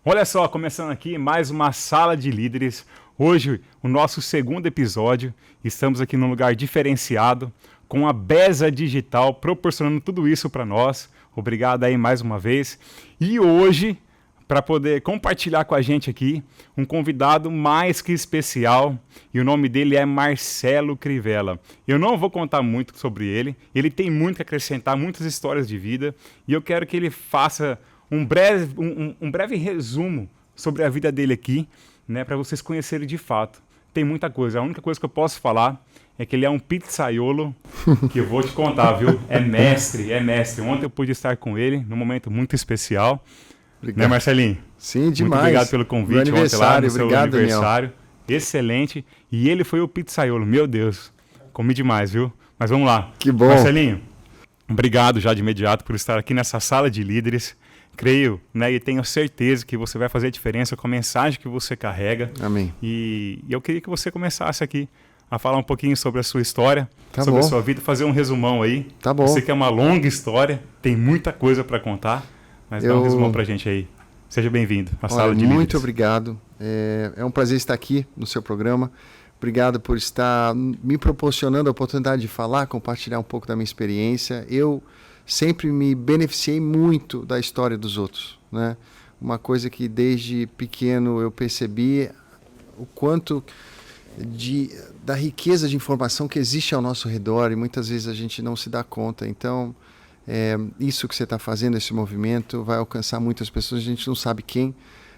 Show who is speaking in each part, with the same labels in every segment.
Speaker 1: Olha só, começando aqui mais uma sala de líderes. Hoje, o nosso segundo episódio. Estamos aqui num lugar diferenciado, com a Beza Digital proporcionando tudo isso para nós. Obrigado aí mais uma vez. E hoje, para poder compartilhar com a gente aqui, um convidado mais que especial. E o nome dele é Marcelo Crivella. Eu não vou contar muito sobre ele. Ele tem muito que acrescentar, muitas histórias de vida. E eu quero que ele faça um breve resumo sobre a vida dele aqui, né, para vocês conhecerem de fato. Tem muita coisa. A única coisa que eu posso falar é que ele é um pizzaiolo, que eu vou te contar, viu? É mestre, é mestre. Ontem eu pude estar com ele, num momento muito especial.
Speaker 2: Obrigado.
Speaker 1: Né, Marcelinho?
Speaker 2: Sim, demais.
Speaker 1: Muito obrigado pelo convite ontem lá no seu
Speaker 2: obrigado,
Speaker 1: aniversário.
Speaker 2: Daniel.
Speaker 1: Excelente. E ele foi o pizzaiolo. Meu Deus, comi demais, viu? Mas vamos lá.
Speaker 2: Que bom.
Speaker 1: Marcelinho, obrigado já de imediato por estar aqui nessa sala de líderes. Creio, né, e tenho certeza que você vai fazer a diferença com a mensagem que você carrega.
Speaker 2: Amém.
Speaker 1: E eu queria que você começasse aqui a falar um pouquinho sobre a sua história,
Speaker 2: Tá
Speaker 1: sobre
Speaker 2: bom.
Speaker 1: a sua vida, fazer um resumão aí.
Speaker 2: Tá bom.
Speaker 1: Eu sei que é uma longa história, tem muita coisa para contar, mas dá um resumão para a gente aí. Seja bem-vindo à sala de líderes.
Speaker 2: Muito obrigado. É um prazer estar aqui no seu programa. Obrigado por estar me proporcionando a oportunidade de falar, compartilhar um pouco da minha experiência. Eu sempre me beneficiei muito da história dos outros, né? Uma coisa que desde pequeno eu percebi o quanto da riqueza de informação que existe ao nosso redor e muitas vezes a gente não se dá conta. Então, isso que você está fazendo, esse movimento, vai alcançar muitas pessoas, a gente não sabe quem,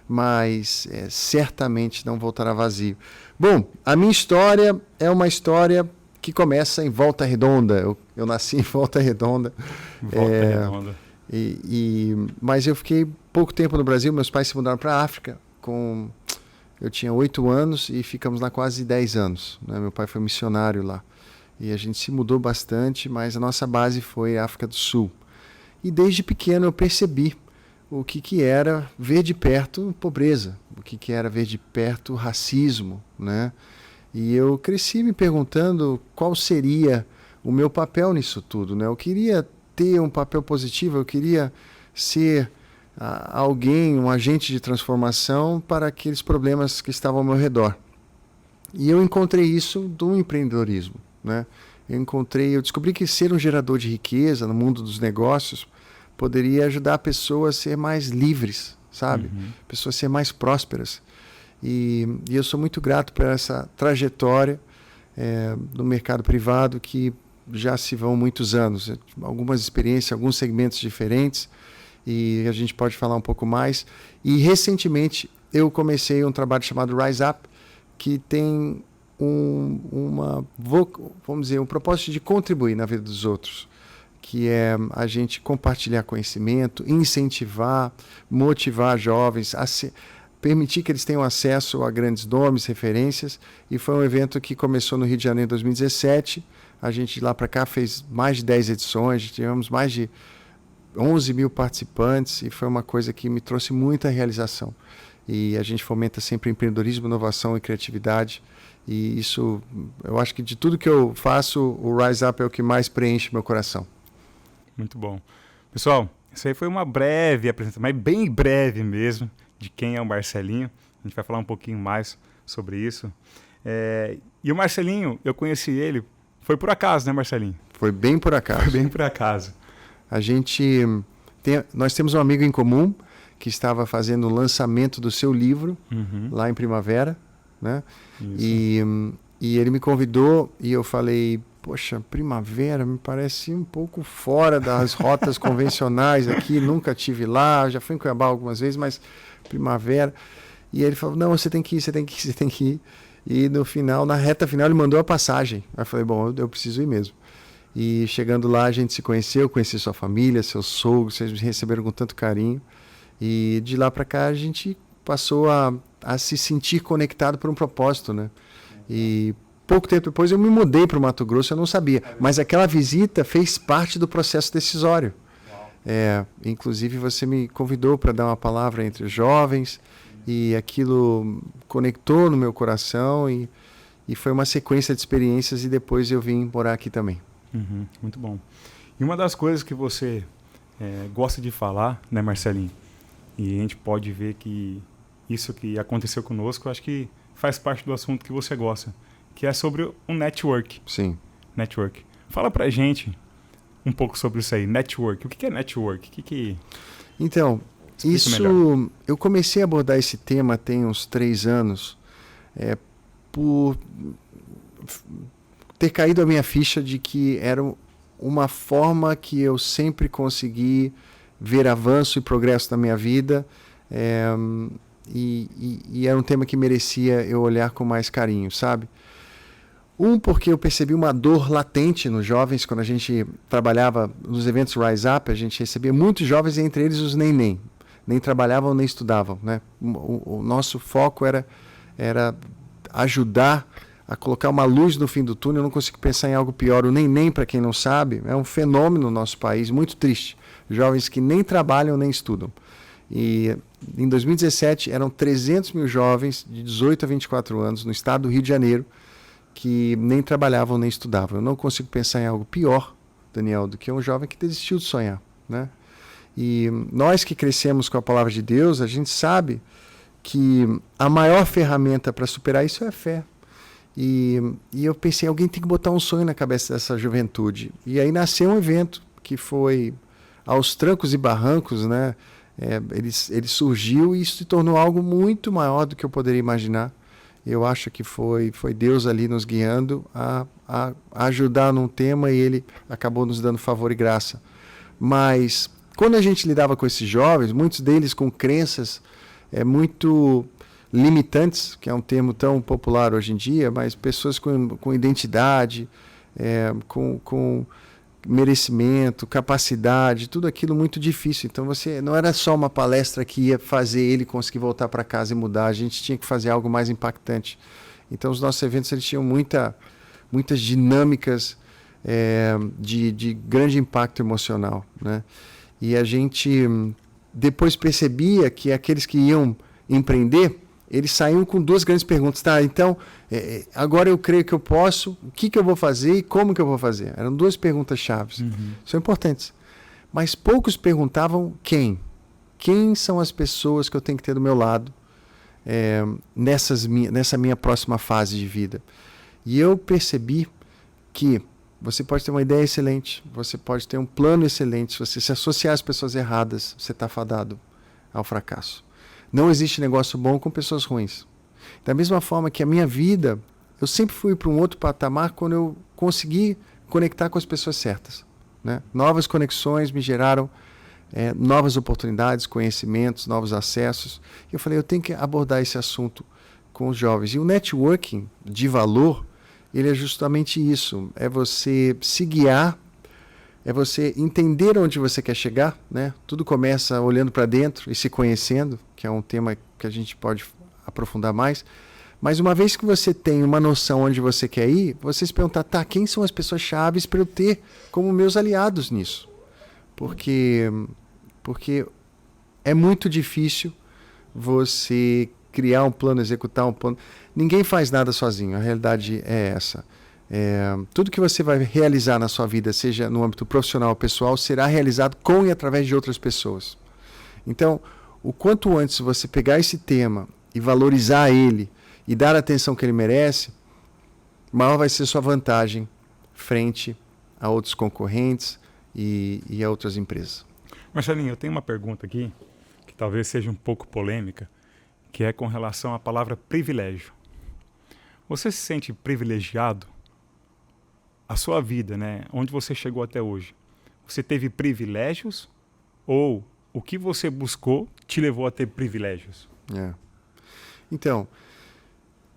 Speaker 2: mas certamente não voltará vazio. Bom, a minha história é uma história que começa em Volta Redonda. Eu nasci em Volta Redonda.
Speaker 1: Redonda.
Speaker 2: Mas eu fiquei pouco tempo no Brasil. Meus pais se mudaram para a África. Eu tinha 8 anos e ficamos lá quase 10 anos. Né? Meu pai foi missionário lá. E a gente se mudou bastante, mas a nossa base foi a África do Sul. E desde pequeno eu percebi o que era ver de perto pobreza, o que era ver de perto racismo, né? E eu cresci me perguntando qual seria o meu papel nisso tudo, né? Eu queria ter um papel positivo, eu queria ser alguém, um agente de transformação para aqueles problemas que estavam ao meu redor. E eu encontrei isso do empreendedorismo, né? Eu descobri que ser um gerador de riqueza no mundo dos negócios poderia ajudar a pessoa a ser mais livres, sabe? Pessoas a ser mais prósperas. E eu sou muito grato por essa trajetória no mercado privado que já se vão muitos anos. Algumas experiências, alguns segmentos diferentes, e a gente pode falar um pouco mais. E recentemente eu comecei um trabalho chamado Rise Up, que tem vamos dizer, um propósito de contribuir na vida dos outros, que é a gente compartilhar conhecimento, incentivar, motivar jovens, permitir que eles tenham acesso a grandes nomes, referências. E foi um evento que começou no Rio de Janeiro em 2017. A gente de lá para cá fez mais de 10 edições, tivemos mais de 11 mil participantes e foi uma coisa que me trouxe muita realização. E a gente fomenta sempre empreendedorismo, inovação e criatividade. E isso, eu acho que de tudo que eu faço, o Rise Up é o que mais preenche meu coração.
Speaker 1: Muito bom. Pessoal, isso aí foi uma breve apresentação, mas bem breve mesmo, de quem é o Marcelinho. A gente vai falar um pouquinho mais sobre isso. E o Marcelinho, eu conheci ele, foi por acaso, né, Marcelinho?
Speaker 2: Foi bem por acaso.
Speaker 1: Foi bem por acaso.
Speaker 2: Nós temos um amigo em comum que estava fazendo o lançamento do seu livro lá em Primavera, né? E ele me convidou e eu falei, poxa, Primavera me parece um pouco fora das rotas convencionais aqui, nunca tive lá, já fui em Cuiabá algumas vezes, mas Primavera. E ele falou, não, você tem que ir. E no final, na reta final, ele mandou a passagem. Aí eu falei, bom, eu preciso ir mesmo. E chegando lá, a gente se conheceu, conheci sua família, seus sogros, vocês me receberam com tanto carinho. E de lá para cá, a gente passou a se sentir conectado por um propósito, né? E pouco tempo depois eu me mudei para o Mato Grosso, eu não sabia. Mas aquela visita fez parte do processo decisório. Inclusive você me convidou para dar uma palavra entre os jovens e aquilo conectou no meu coração e foi uma sequência de experiências e depois eu vim morar aqui também.
Speaker 1: Muito bom. E uma das coisas que você gosta de falar, né, Marcelinho, E a gente pode ver que isso que aconteceu conosco, eu acho que faz parte do assunto que você gosta, que é sobre o network.
Speaker 2: Sim.
Speaker 1: Network. Fala pra gente um pouco sobre isso aí, network. O que é network?
Speaker 2: Então,
Speaker 1: Explica
Speaker 2: isso
Speaker 1: melhor.
Speaker 2: eu comecei a abordar esse tema tem uns 3 anos, por ter caído a minha ficha de que era uma forma que eu sempre consegui ver avanço e progresso na minha vida, e era um tema que merecia eu olhar com mais carinho, sabe? Porque eu percebi uma dor latente nos jovens. Quando a gente trabalhava nos eventos Rise Up, a gente recebia muitos jovens, entre eles os nem trabalhavam nem estudavam, né? O nosso foco era ajudar a colocar uma luz no fim do túnel. Eu não consigo pensar em algo pior. O nem, para quem não sabe, é um fenômeno no nosso país, muito triste. Jovens que nem trabalham nem estudam. E em 2017 eram 300 mil jovens de 18 a 24 anos no estado do Rio de Janeiro que nem trabalhavam nem estudavam. Eu não consigo pensar em algo pior, Daniel, do que um jovem que desistiu de sonhar, né? E nós que crescemos com a palavra de Deus, a gente sabe que a maior ferramenta para superar isso é a fé. E eu pensei, alguém tem que botar um sonho na cabeça dessa juventude. E aí nasceu um evento que foi aos trancos e barrancos, né? Ele surgiu e isso se tornou algo muito maior do que eu poderia imaginar. Eu acho que foi Deus ali nos guiando a ajudar num tema e Ele acabou nos dando favor e graça. Mas quando a gente lidava com esses jovens, muitos deles com crenças muito limitantes, que é um termo tão popular hoje em dia, mas pessoas com identidade, com merecimento, capacidade, tudo aquilo muito difícil. Então você não era só uma palestra que ia fazer ele conseguir voltar para casa e mudar, a gente tinha que fazer algo mais impactante. Então os nossos eventos eles tinham muitas dinâmicas de grande impacto emocional, né? E a gente depois percebia que aqueles que iam empreender, eles saíam com 2 grandes perguntas. Tá, então, agora eu creio que eu posso, o que eu vou fazer e como que eu vou fazer? Eram 2 perguntas chaves. São importantes. Mas poucos perguntavam quem. Quem são as pessoas que eu tenho que ter do meu lado nessa minha próxima fase de vida? E eu percebi que você pode ter uma ideia excelente, você pode ter um plano excelente, se você se associar às pessoas erradas, você está fadado ao fracasso. Não existe negócio bom com pessoas ruins. Da mesma forma que a minha vida, eu sempre fui para um outro patamar quando eu consegui conectar com as pessoas certas, né? Novas conexões me geraram novas oportunidades, conhecimentos, novos acessos. E eu falei, eu tenho que abordar esse assunto com os jovens. E o networking de valor, ele é justamente isso. É você se guiar, é você entender onde você quer chegar, né? Tudo começa olhando para dentro e se conhecendo, que é um tema que a gente pode aprofundar mais. Mas uma vez que você tem uma noção onde você quer ir, você se perguntar, tá, quem são as pessoas chaves para eu ter como meus aliados nisso? Porque é muito difícil você criar um plano, executar um plano. Ninguém faz nada sozinho, a realidade é essa. Tudo que você vai realizar na sua vida, seja no âmbito profissional ou pessoal, será realizado com e através de outras pessoas. Então, o quanto antes você pegar esse tema e valorizar ele e dar a atenção que ele merece, maior vai ser sua vantagem frente a outros concorrentes e a outras empresas.
Speaker 1: Marcelinho, eu tenho uma pergunta aqui, que talvez seja um pouco polêmica, que é com relação à palavra privilégio. Você se sente privilegiado? A sua vida, né? Onde você chegou até hoje, você teve privilégios ou o que você buscou te levou a ter privilégios?
Speaker 2: Então,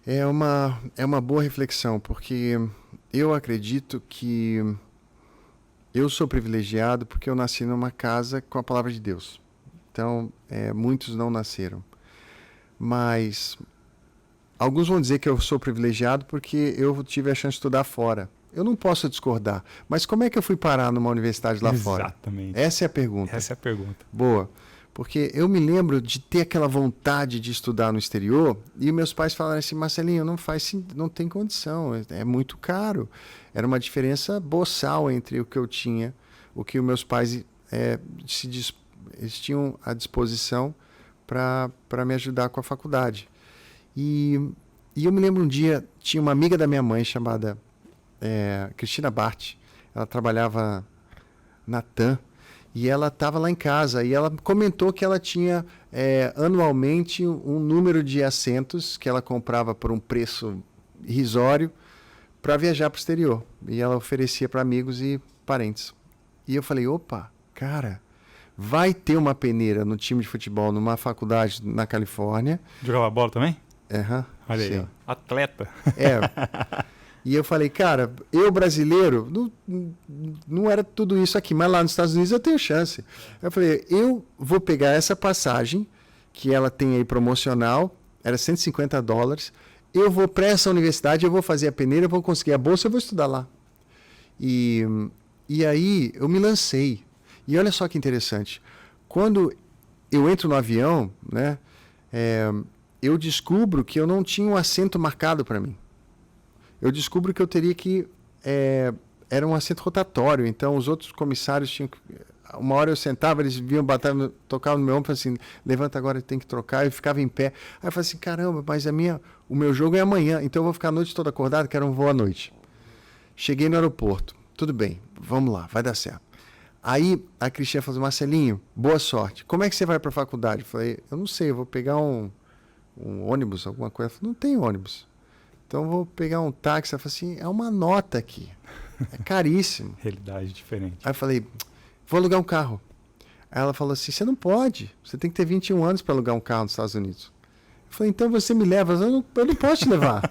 Speaker 2: é uma boa reflexão, porque eu acredito que eu sou privilegiado porque eu nasci numa casa com a palavra de Deus. Então, muitos não nasceram. Mas alguns vão dizer que eu sou privilegiado porque eu tive a chance de estudar fora. Eu não posso discordar. Mas como é que eu fui parar numa universidade lá fora?
Speaker 1: Exatamente.
Speaker 2: Essa é a pergunta.
Speaker 1: Essa é a pergunta.
Speaker 2: Boa. Porque eu me lembro de ter aquela vontade de estudar no exterior e meus pais falaram assim, Marcelinho, não tem condição, é muito caro. Era uma diferença boçal entre o que eu tinha, o que os meus pais eles tinham à disposição para me ajudar com a faculdade. E eu me lembro um dia, tinha uma amiga da minha mãe chamada Cristina Bart. Ela trabalhava na TAM e ela estava lá em casa. E ela comentou que ela tinha anualmente um número de assentos que ela comprava por um preço irrisório para viajar para o exterior. E ela oferecia para amigos e parentes. E eu falei, opa, cara, vai ter uma peneira no time de futebol numa faculdade na Califórnia.
Speaker 1: Jogava bola também?
Speaker 2: Aham.
Speaker 1: Olha aí,
Speaker 2: sim.
Speaker 1: ó. Atleta.
Speaker 2: E eu falei, cara, eu brasileiro, não era tudo isso aqui, mas lá nos Estados Unidos eu tenho chance. Eu falei, eu vou pegar essa passagem, que ela tem aí promocional, era $150, eu vou para essa universidade, eu vou fazer a peneira, eu vou conseguir a bolsa, eu vou estudar lá. E aí eu me lancei. E olha só que interessante, quando eu entro no avião, né, eu descubro que eu não tinha um assento marcado para mim. Eu descubro que eu teria que... era um assento rotatório, então os outros comissários tinham que... Uma hora eu sentava, eles vinham, tocavam no meu ombro e falavam assim, levanta agora, tem que trocar. Eu ficava em pé. Aí eu falei assim, caramba, mas o meu jogo é amanhã, então eu vou ficar a noite toda acordado, que era um voo à noite. Cheguei no aeroporto, tudo bem, vamos lá, vai dar certo. Aí a Cristina falou, Marcelinho, boa sorte. Como é que você vai para a faculdade? Eu falei, eu não sei, eu vou pegar um ônibus, alguma coisa. Eu falei, não tem ônibus. Então eu vou pegar um táxi. Ela falou assim, é uma nota aqui. É caríssimo.
Speaker 1: Realidade diferente.
Speaker 2: Aí eu falei, vou alugar um carro. Aí ela falou assim, você não pode. Você tem que ter 21 anos para alugar um carro nos Estados Unidos. Eu falei, então você me leva. Eu não posso te levar.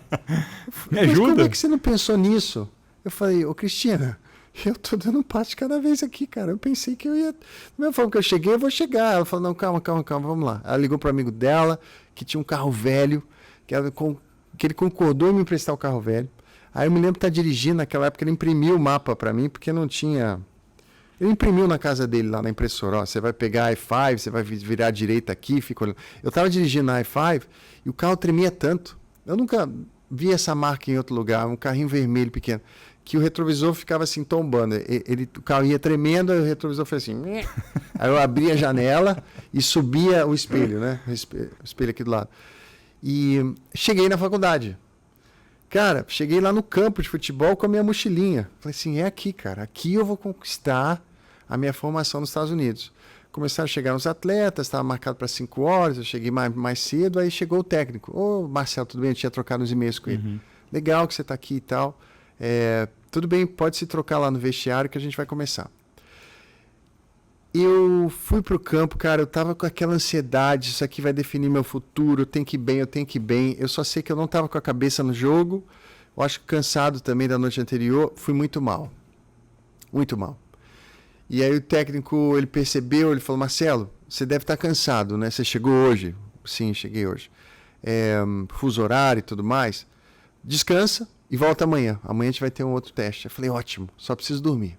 Speaker 1: Me ajuda.
Speaker 2: Mas como é que você não pensou nisso? Eu falei, ô Cristina, eu tô dando um passo de cada vez aqui, cara. Eu pensei que eu ia... Da mesma forma que eu cheguei, eu vou chegar. Ela falou, não, calma, vamos lá. Ela ligou para o amigo dela, que tinha um carro velho, que ele concordou em me emprestar o carro velho. Aí eu me lembro de estar dirigindo, naquela época ele imprimiu o mapa para mim, porque não tinha... Ele imprimiu na casa dele, lá na impressora. Ó, você vai pegar a I-5, você vai virar à direita aqui, fica olhando. Eu estava dirigindo na I-5 e o carro tremia tanto. Eu nunca vi essa marca em outro lugar, um carrinho vermelho pequeno, que o retrovisor ficava assim tombando. O carro ia tremendo, aí o retrovisor foi assim. Aí eu abria a janela e subia o espelho, né? O espelho aqui do lado. E cheguei na faculdade. Cara, cheguei lá no campo de futebol com a minha mochilinha. Falei assim, é aqui, cara. Aqui eu vou conquistar a minha formação nos Estados Unidos. Começaram a chegar uns atletas, estava marcado para 5 horas, eu cheguei mais cedo, aí chegou o técnico. Ô, Marcelo, tudo bem? Eu tinha trocado uns e-mails com ele. Legal que você está aqui e tal. Tudo bem, pode se trocar lá no vestiário que a gente vai começar. Eu fui pro campo, cara, eu tava com aquela ansiedade, isso aqui vai definir meu futuro, eu tenho que ir bem. Eu só sei que eu não tava com a cabeça no jogo, eu acho que cansado também da noite anterior, fui muito mal. Muito mal. E aí o técnico, ele percebeu, ele falou, Marcelo, você deve estar cansado, né? Você chegou hoje? Sim, cheguei hoje. Fuso horário e tudo mais. Descansa e volta amanhã. Amanhã a gente vai ter um outro teste. Eu falei, ótimo, só preciso dormir.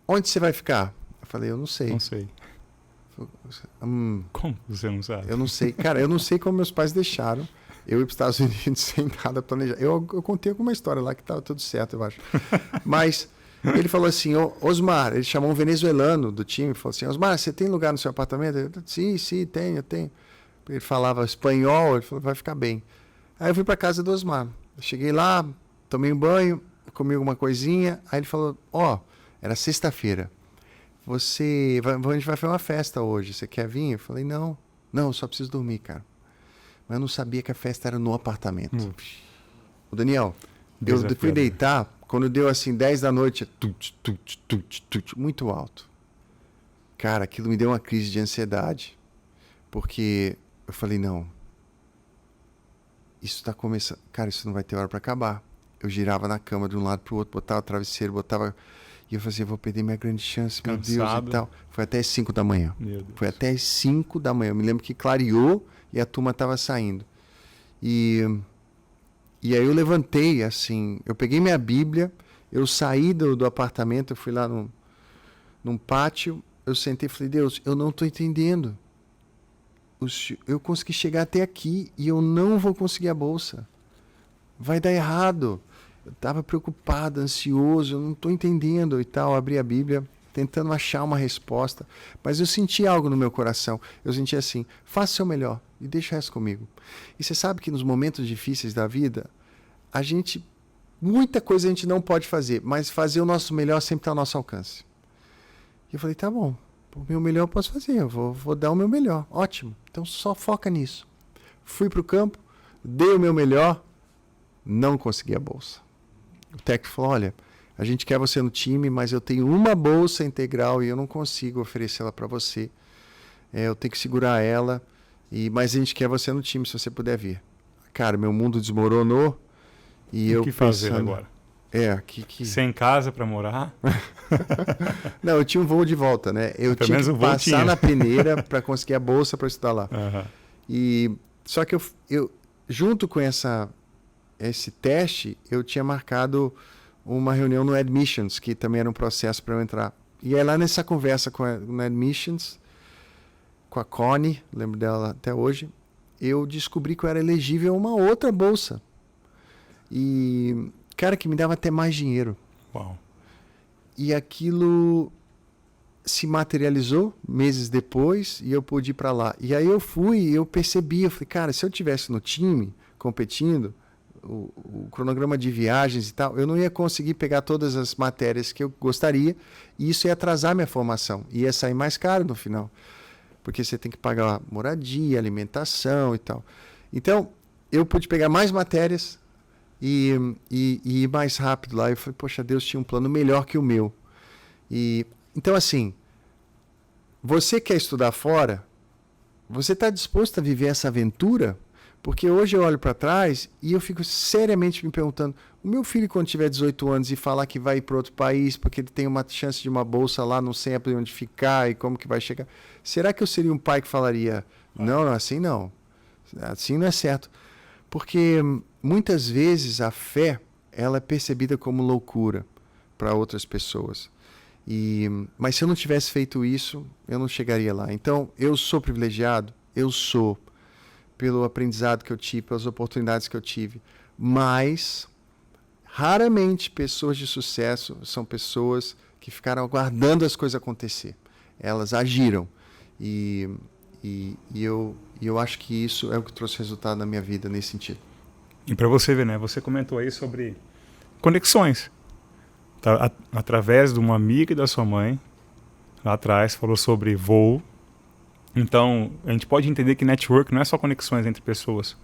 Speaker 2: Onde você vai ficar? Eu falei, eu não sei.
Speaker 1: Não sei. Como você não sabe?
Speaker 2: Eu não sei. Cara, eu não sei como meus pais deixaram eu ir para os Estados Unidos sem nada planejado. Eu contei alguma história lá que estava tudo certo, eu acho. Mas ele falou assim, Osmar, ele chamou um venezuelano do time, falou assim, Osmar, você tem lugar no seu apartamento? Eu disse, sim, tenho. Ele falava espanhol, ele falou, vai ficar bem. Aí eu fui para casa do Osmar. Eu cheguei lá, tomei um banho, comi alguma coisinha, aí ele falou, era sexta-feira. A gente vai fazer uma festa hoje. Você quer vir? Eu falei, não, eu só preciso dormir, cara. Mas eu não sabia que a festa era no apartamento. O Daniel, eu fui deitar, quando deu assim 10 da noite, muito alto. Cara, aquilo me deu uma crise de ansiedade. Porque eu falei, não, isso tá começando. Cara, isso não vai ter hora para acabar. Eu girava na cama de um lado pro outro, botava o travesseiro, E eu falei, vou perder minha grande chance, meu Deus, e tal. Foi até as 5 da manhã. Foi até as 5 da manhã. Eu me lembro que clareou e a turma estava saindo. E aí eu levantei, assim, eu peguei minha Bíblia, eu saí do apartamento, eu fui lá num pátio, eu sentei e falei, Deus, eu não estou entendendo. Eu consegui chegar até aqui e eu não vou conseguir a bolsa. Vai dar errado. Eu estava preocupado, ansioso, eu não estou entendendo e tal. Abri a Bíblia tentando achar uma resposta, mas eu senti algo no meu coração. Eu senti assim, faça o seu melhor e deixa o resto comigo. E você sabe que nos momentos difíceis da vida, muita coisa a gente não pode fazer, mas fazer o nosso melhor sempre está ao nosso alcance. E eu falei, tá bom, o meu melhor eu posso fazer, eu vou dar o meu melhor, ótimo. Então só foca nisso. Fui para o campo, dei o meu melhor, não consegui a bolsa. O técnico falou, olha, a gente quer você no time, mas eu tenho uma bolsa integral e eu não consigo oferecê-la para você. Eu tenho que segurar ela, mas a gente quer você no time, se você puder vir. Cara, meu mundo desmoronou e eu
Speaker 1: O que fazer agora?
Speaker 2: Sem
Speaker 1: casa para morar?
Speaker 2: Não, eu tinha um voo de volta, né? Eu tinha que passar na peneira para conseguir a bolsa para estudar lá. Só que eu junto com esse teste, eu tinha marcado uma reunião no Admissions, que também era um processo para eu entrar. E aí lá nessa conversa no Admissions, com a Connie, lembro dela até hoje, eu descobri que eu era elegível a uma outra bolsa. E, cara, que me dava até mais dinheiro.
Speaker 1: Uau.
Speaker 2: E aquilo se materializou meses depois e eu pude ir para lá. E aí eu fui e eu percebi, eu falei, cara, se eu tivesse no time competindo, o cronograma de viagens e tal, eu não ia conseguir pegar todas as matérias que eu gostaria e isso ia atrasar minha formação. Ia sair mais caro no final, porque você tem que pagar moradia, alimentação e tal. Então, eu pude pegar mais matérias e ir mais rápido lá. Eu falei, poxa, Deus tinha um plano melhor que o meu. Então, assim, você quer estudar fora? Você está disposto a viver essa aventura? Porque hoje eu olho para trás e eu fico seriamente me perguntando, o meu filho quando tiver 18 anos e falar que vai para outro país porque ele tem uma chance de uma bolsa lá, não sei onde ficar e como que vai chegar, será que eu seria um pai que falaria, não, assim não é certo? Porque muitas vezes a fé, ela é percebida como loucura para outras pessoas. Mas se eu não tivesse feito isso, eu não chegaria lá. Então, eu sou privilegiado, eu sou, pelo aprendizado que eu tive, pelas oportunidades que eu tive. Mas, raramente, pessoas de sucesso são pessoas que ficaram aguardando as coisas acontecer. Elas agiram. E eu acho que isso é o que trouxe resultado na minha vida nesse sentido.
Speaker 1: E para você ver, né? Você comentou aí sobre conexões. Através de uma amiga da sua mãe, lá atrás, falou sobre voo. Então, a gente pode entender que network não é só conexões entre pessoas.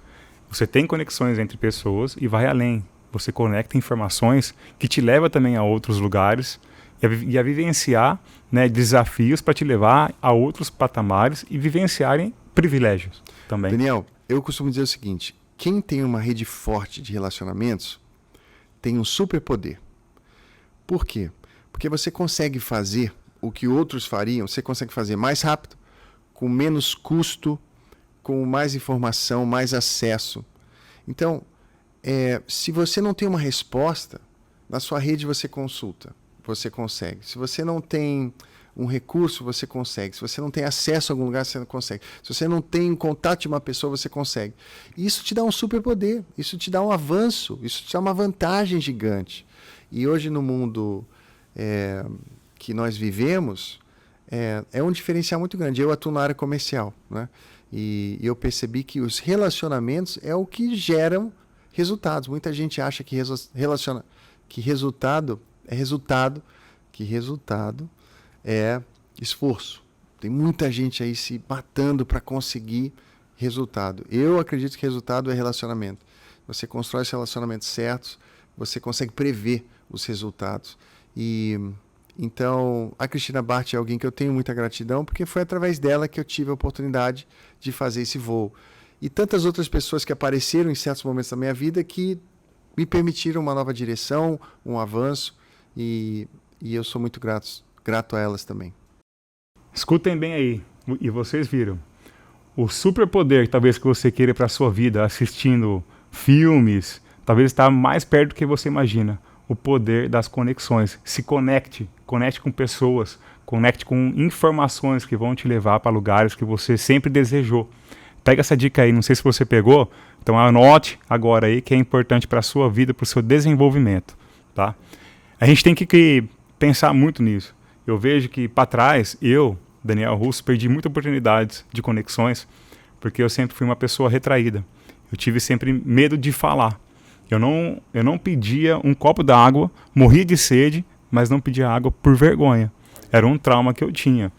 Speaker 1: Você tem conexões entre pessoas e vai além. Você conecta informações que te levam também a outros lugares e a vivenciar, né, desafios para te levar a outros patamares e vivenciarem privilégios também.
Speaker 2: Daniel, eu costumo dizer o seguinte, quem tem uma rede forte de relacionamentos tem um superpoder. Por quê? Porque você consegue fazer o que outros fariam, você consegue fazer mais rápido, com menos custo, com mais informação, mais acesso. Então, se você não tem uma resposta, na sua rede você consulta, você consegue. Se você não tem um recurso, você consegue. Se você não tem acesso a algum lugar, você não consegue. Se você não tem um contato de uma pessoa, você consegue. E isso te dá um superpoder, isso te dá um avanço, isso te dá uma vantagem gigante. E hoje no mundo que nós vivemos, é um diferencial muito grande. Eu atuo na área comercial, né? E eu percebi que os relacionamentos é o que geram resultados. Muita gente acha que resultado é esforço. Tem muita gente aí se matando para conseguir resultado. Eu acredito que resultado é relacionamento. Você constrói os relacionamentos certos, você consegue prever os resultados. Então, a Cristina Bart é alguém que eu tenho muita gratidão, porque foi através dela que eu tive a oportunidade de fazer esse voo. E tantas outras pessoas que apareceram em certos momentos da minha vida que me permitiram uma nova direção, um avanço, e eu sou muito grato a elas também.
Speaker 1: Escutem bem aí, e vocês viram. O superpoder talvez que você queira para a sua vida, assistindo filmes, talvez está mais perto do que você imagina. O poder das conexões. Se conecte com pessoas, conecte com informações que vão te levar para lugares que você sempre desejou. Pega essa dica aí, não sei se você pegou, então anote agora aí que é importante para a sua vida, para o seu desenvolvimento, tá? A gente tem que pensar muito nisso. eu vejo que para trás, eu, Daniel Russo, perdi muitas oportunidades de conexões, porque eu sempre fui uma pessoa retraída. Eu tive sempre medo de falar. Eu não pedia um copo d'água, morria de sede, mas não pedia água por vergonha. Era um trauma que eu tinha.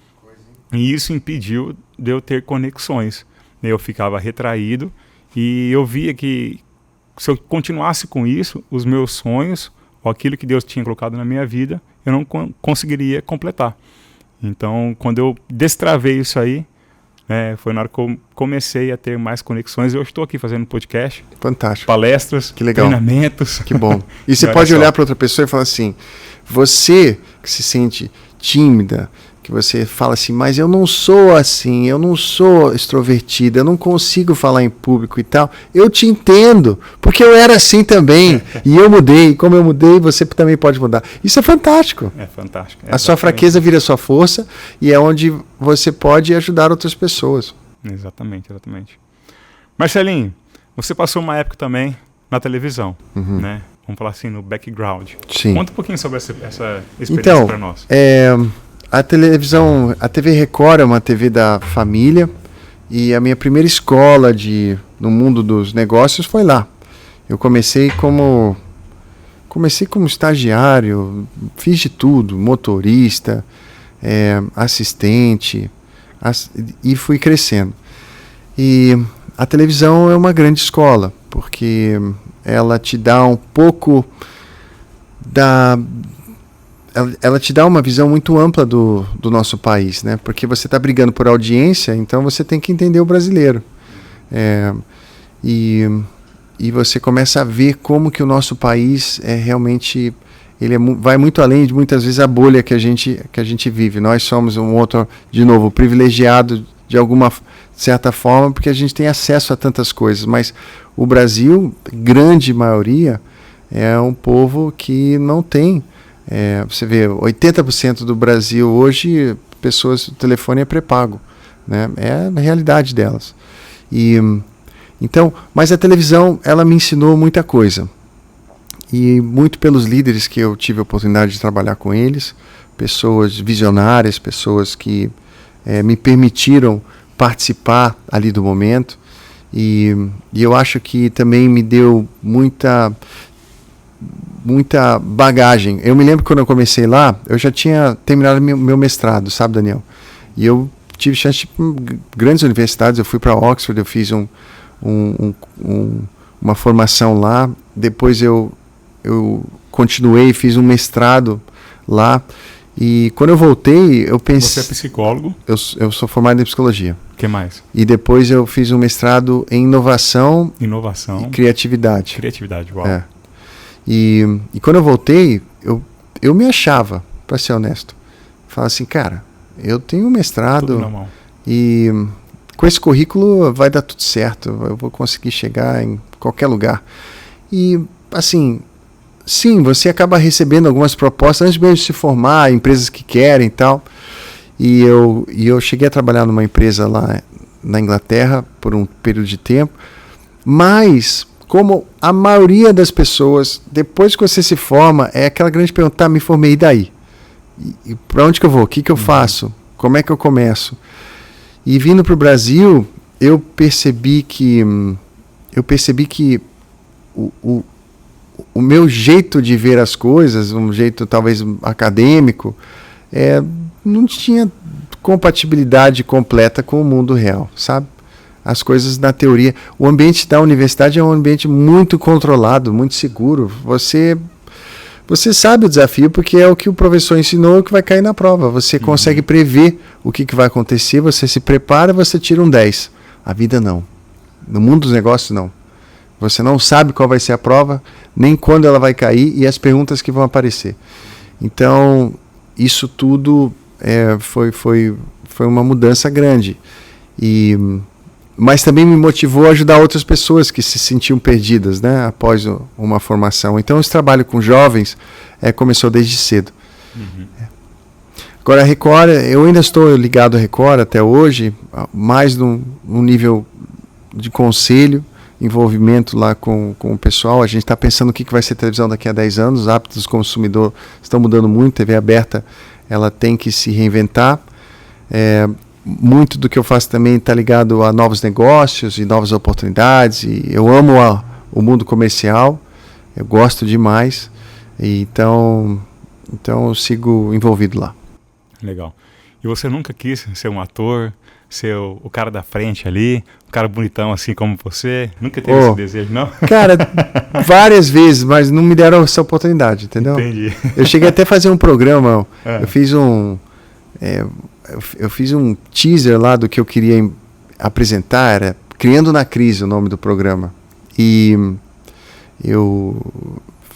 Speaker 1: E isso impediu de eu ter conexões. Eu ficava retraído e eu via que se eu continuasse com isso, os meus sonhos, ou aquilo que Deus tinha colocado na minha vida, eu não conseguiria completar. Então, quando eu destravei isso aí, foi na hora que eu comecei a ter mais conexões. Eu estou aqui fazendo podcast.
Speaker 2: Fantástico.
Speaker 1: Palestras,
Speaker 2: que legal.
Speaker 1: Treinamentos.
Speaker 2: Que bom. E você pode olhar para outra pessoa e falar assim, você que se sente tímida, que você fala assim, mas eu não sou assim, eu não sou extrovertida, eu não consigo falar em público e tal. Eu te entendo, porque eu era assim também. E eu mudei. Como eu mudei, você também pode mudar. Isso é fantástico.
Speaker 1: É fantástico.
Speaker 2: A sua fraqueza vira sua força e é onde você pode ajudar outras pessoas.
Speaker 1: Exatamente. Marcelinho, você passou uma época também na televisão, né? Vamos falar assim, no background.
Speaker 2: Sim.
Speaker 1: Conta um pouquinho sobre essa experiência para nós.
Speaker 2: A televisão, a TV Record é uma TV da família e a minha primeira escola no mundo dos negócios foi lá. Eu comecei como estagiário, fiz de tudo, motorista, assistente, e fui crescendo. E a televisão é uma grande escola, porque ela te dá um pouco ela te dá uma visão muito ampla do nosso país, né? Porque você está brigando por audiência, então você tem que entender o brasileiro. E você começa a ver como que o nosso país realmente vai muito além de muitas vezes a bolha que a gente vive. Nós somos um outro, de novo, privilegiado de alguma certa forma, porque a gente tem acesso a tantas coisas, mas o Brasil, grande maioria, é um povo que não tem. Você vê, 80% do Brasil hoje, o telefone é pré-pago, né? É a realidade delas. Então, mas a televisão, ela me ensinou muita coisa. E muito pelos líderes que eu tive a oportunidade de trabalhar com eles, pessoas visionárias, pessoas que me permitiram participar ali do momento. E eu acho que também me deu muita bagagem. Eu me lembro que quando eu comecei lá, eu já tinha terminado meu mestrado, sabe, Daniel? E eu tive chance de ir para grandes universidades. Eu fui para Oxford, eu fiz uma formação lá. Depois eu continuei, fiz um mestrado lá. E quando eu voltei, eu pensei...
Speaker 1: Você é psicólogo?
Speaker 2: Eu sou formado em psicologia.
Speaker 1: O que mais?
Speaker 2: E depois eu fiz um mestrado em inovação e criatividade.
Speaker 1: Criatividade, uau.
Speaker 2: E quando eu voltei, eu me achava, para ser honesto. Falava assim, cara, eu tenho um mestrado e com esse currículo vai dar tudo certo, eu vou conseguir chegar em qualquer lugar. E, assim, sim, você acaba recebendo algumas propostas antes mesmo de se formar, empresas que querem e tal. E eu cheguei a trabalhar numa empresa lá na Inglaterra por um período de tempo, mas... como a maioria das pessoas, depois que você se forma, é aquela grande pergunta, me formei, e daí? E para onde que eu vou? O que eu faço? Como é que eu começo? E vindo para o Brasil, eu percebi que o meu jeito de ver as coisas, um jeito talvez acadêmico, não tinha compatibilidade completa com o mundo real, sabe? As coisas na teoria. O ambiente da universidade é um ambiente muito controlado, muito seguro. Você sabe o desafio porque é o que o professor ensinou, o que vai cair na prova. Você consegue prever o que vai acontecer, você se prepara, você tira um 10. A vida não. No mundo dos negócios, não. Você não sabe qual vai ser a prova, nem quando ela vai cair e as perguntas que vão aparecer. Então, isso tudo foi uma mudança grande. Mas também me motivou a ajudar outras pessoas que se sentiam perdidas, né, após uma formação. Então, esse trabalho com jovens começou desde cedo. Agora, a Record, eu ainda estou ligado à Record até hoje, mais num nível de conselho, envolvimento lá com o pessoal. A gente está pensando o que vai ser televisão daqui a 10 anos. Os hábitos do consumidor estão mudando muito. TV aberta ela tem que se reinventar. Muito do que eu faço também está ligado a novos negócios e novas oportunidades. E eu amo o mundo comercial, eu gosto demais. Então eu sigo envolvido lá.
Speaker 1: Legal. E você nunca quis ser um ator, ser o cara da frente ali, um cara bonitão assim como você? Nunca teve esse desejo, não?
Speaker 2: Cara, várias vezes, mas não me deram essa oportunidade, entendeu?
Speaker 1: Entendi.
Speaker 2: Eu cheguei até a fazer um programa, eu fiz um teaser lá do que eu queria apresentar, era Criando na Crise o nome do programa. E eu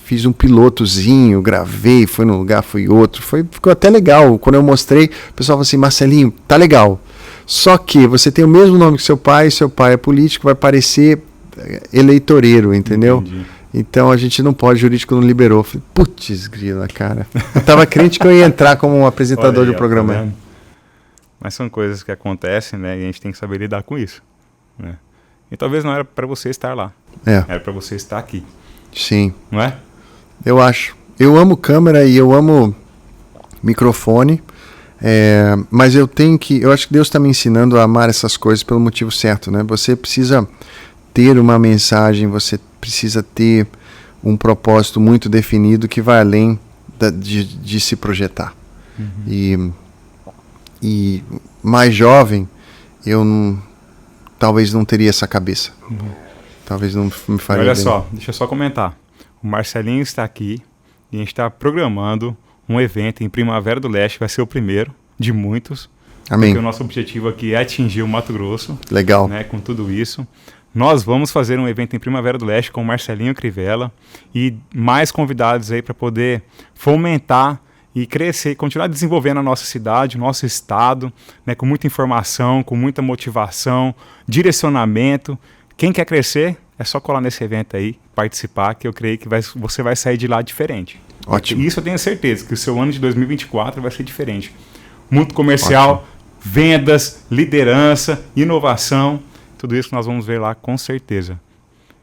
Speaker 2: fiz um pilotozinho, gravei, foi num lugar, foi outro, ficou até legal. Quando eu mostrei, o pessoal falou assim, Marcelinho, tá legal. Só que você tem o mesmo nome que seu pai é político, vai parecer eleitoreiro, entendeu?
Speaker 1: Entendi.
Speaker 2: Então a gente não pode, o jurídico não liberou. Falei, putz, grila, cara. Eu tava crente que eu ia entrar como um apresentador
Speaker 1: Olha aí,
Speaker 2: do programa.
Speaker 1: tá vendo? Mas são coisas que acontecem, né? E a gente tem que saber lidar com isso, né? E talvez não era para você estar lá. Era para você estar aqui.
Speaker 2: Sim.
Speaker 1: Não é?
Speaker 2: Eu acho. Eu amo câmera e eu amo microfone, mas eu acho que Deus está me ensinando a amar essas coisas pelo motivo certo, né? Você precisa ter uma mensagem, você precisa ter um propósito muito definido que vai além de se projetar. Uhum. E mais jovem, talvez não teria essa cabeça. Uhum. Talvez não me faria
Speaker 1: Olha
Speaker 2: bem.
Speaker 1: só, deixa eu só comentar. O Marcelinho está aqui e a gente está programando um evento em Primavera do Leste, vai ser o primeiro de muitos.
Speaker 2: Amém.
Speaker 1: Porque o nosso objetivo aqui é atingir o Mato Grosso.
Speaker 2: Legal.
Speaker 1: Né, com tudo isso. Nós vamos fazer um evento em Primavera do Leste com o Marcelinho Crivella e mais convidados aí para poder fomentar e crescer, continuar desenvolvendo a nossa cidade, o nosso estado, né, com muita informação, com muita motivação, direcionamento. Quem quer crescer, é só colar nesse evento aí, participar, que eu creio que você vai sair de lá diferente.
Speaker 2: Ótimo.
Speaker 1: E isso eu tenho certeza, que o seu ano de 2024 vai ser diferente. Mundo comercial, ótimo. Vendas, liderança, inovação, tudo isso que nós vamos ver lá com certeza.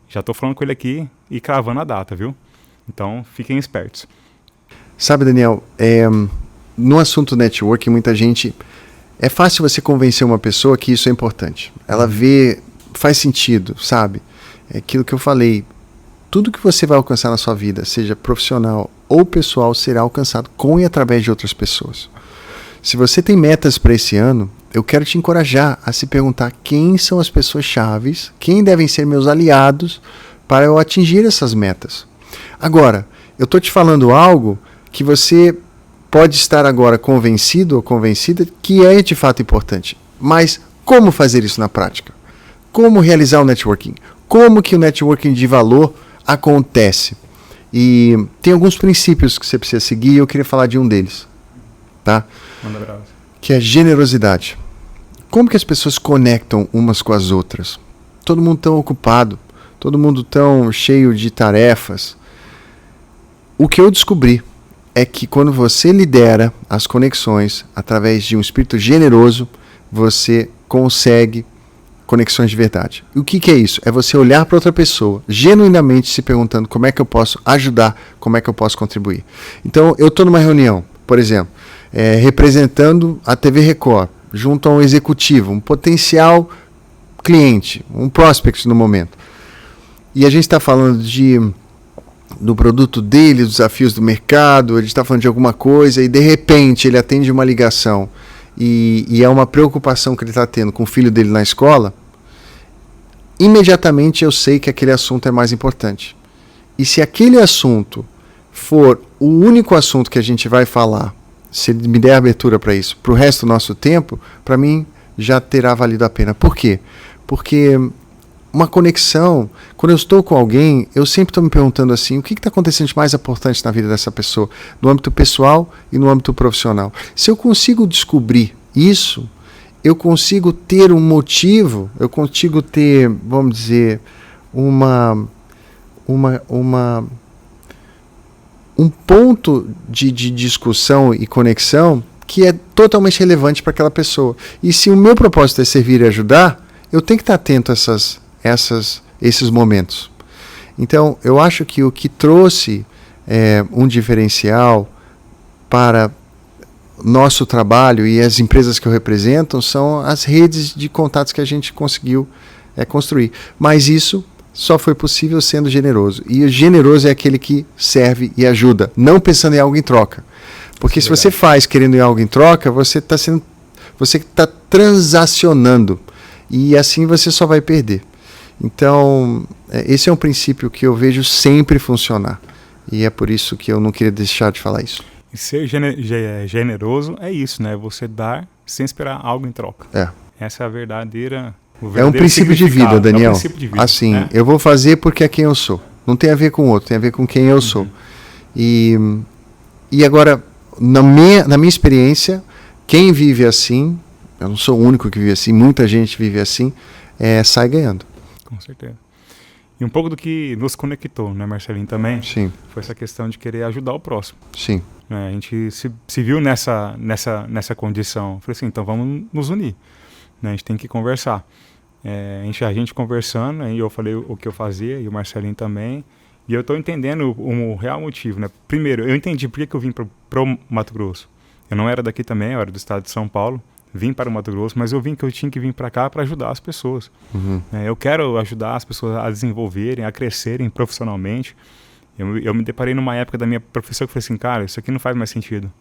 Speaker 1: Já estou falando com ele aqui e cravando a data, viu? Então, fiquem espertos.
Speaker 2: Sabe, Daniel, no assunto networking, muita gente... É fácil você convencer uma pessoa que isso é importante. Ela vê... Faz sentido, sabe? É aquilo que eu falei. Tudo que você vai alcançar na sua vida, seja profissional ou pessoal, será alcançado com e através de outras pessoas. Se você tem metas para esse ano, eu quero te encorajar a se perguntar quem são as pessoas chaves, quem devem ser meus aliados para eu atingir essas metas. Agora, eu estou te falando algo que você pode estar agora convencido ou convencida que é de fato importante. Mas como fazer isso na prática? Como realizar o networking? Como que o networking de valor acontece? E tem alguns princípios que você precisa seguir e eu queria falar de um deles. Tá? Que é generosidade. Como que as pessoas conectam umas com as outras? Todo mundo tão ocupado, todo mundo tão cheio de tarefas. O que eu descobri é que quando você lidera as conexões através de um espírito generoso, você consegue conexões de verdade. E o que é isso? É você olhar para outra pessoa, genuinamente se perguntando como é que eu posso ajudar, como é que eu posso contribuir. Então, eu estou numa reunião, por exemplo, representando a TV Record, junto a um executivo, um potencial cliente, um prospect no momento. E a gente está falando do produto dele, dos desafios do mercado, a gente está falando de alguma coisa e de repente ele atende uma ligação e é uma preocupação que ele está tendo com o filho dele na escola, imediatamente eu sei que aquele assunto é mais importante. E se aquele assunto for o único assunto que a gente vai falar, se ele me der abertura para isso, para o resto do nosso tempo, para mim já terá valido a pena. Por quê? Porque uma conexão, quando eu estou com alguém, eu sempre estou me perguntando assim, o que está acontecendo de mais importante na vida dessa pessoa, no âmbito pessoal e no âmbito profissional. Se eu consigo descobrir isso, eu consigo ter um motivo, eu consigo ter, vamos dizer, um ponto de discussão e conexão que é totalmente relevante para aquela pessoa. E se o meu propósito é servir e ajudar, eu tenho que estar atento a esses momentos. Então, eu acho que o que trouxe um diferencial para nosso trabalho e as empresas que eu represento são as redes de contatos que a gente conseguiu construir. Mas isso só foi possível sendo generoso. E o generoso é aquele que serve e ajuda, não pensando em algo em troca. Porque se você faz querendo em algo em troca, você está transacionando. E assim você só vai perder. Então, esse é um princípio que eu vejo sempre funcionar. E é por isso que eu não queria deixar de falar isso.
Speaker 1: E ser generoso é isso, né? Você dar sem esperar algo em troca. Essa é a verdadeira...
Speaker 2: É um princípio de vida, Daniel.
Speaker 1: É um princípio de vida,
Speaker 2: assim, eu vou fazer porque é quem eu sou. Não tem a ver com o outro, tem a ver com quem eu sou. E agora, na minha experiência, quem vive assim, eu não sou o único que vive assim, muita gente vive assim, sai ganhando.
Speaker 1: Com certeza. E um pouco do que nos conectou, né, Marcelinho, também?
Speaker 2: Sim.
Speaker 1: Foi essa questão de querer ajudar o próximo.
Speaker 2: Sim.
Speaker 1: A gente se viu nessa condição. Falei assim, então vamos nos unir. A gente tem que conversar. A gente conversando, aí eu falei o que eu fazia, e o Marcelinho também. E eu estou entendendo o real motivo, né? Primeiro, eu entendi por que eu vim para o Mato Grosso. Eu não era daqui também, eu era do estado de São Paulo. Vim para o Mato Grosso, mas eu vim que eu tinha que vir para cá para ajudar as pessoas. Eu quero ajudar as pessoas a desenvolverem, a crescerem profissionalmente. Eu me deparei numa época da minha profissão que eu falei assim, cara, isso aqui não faz mais sentido.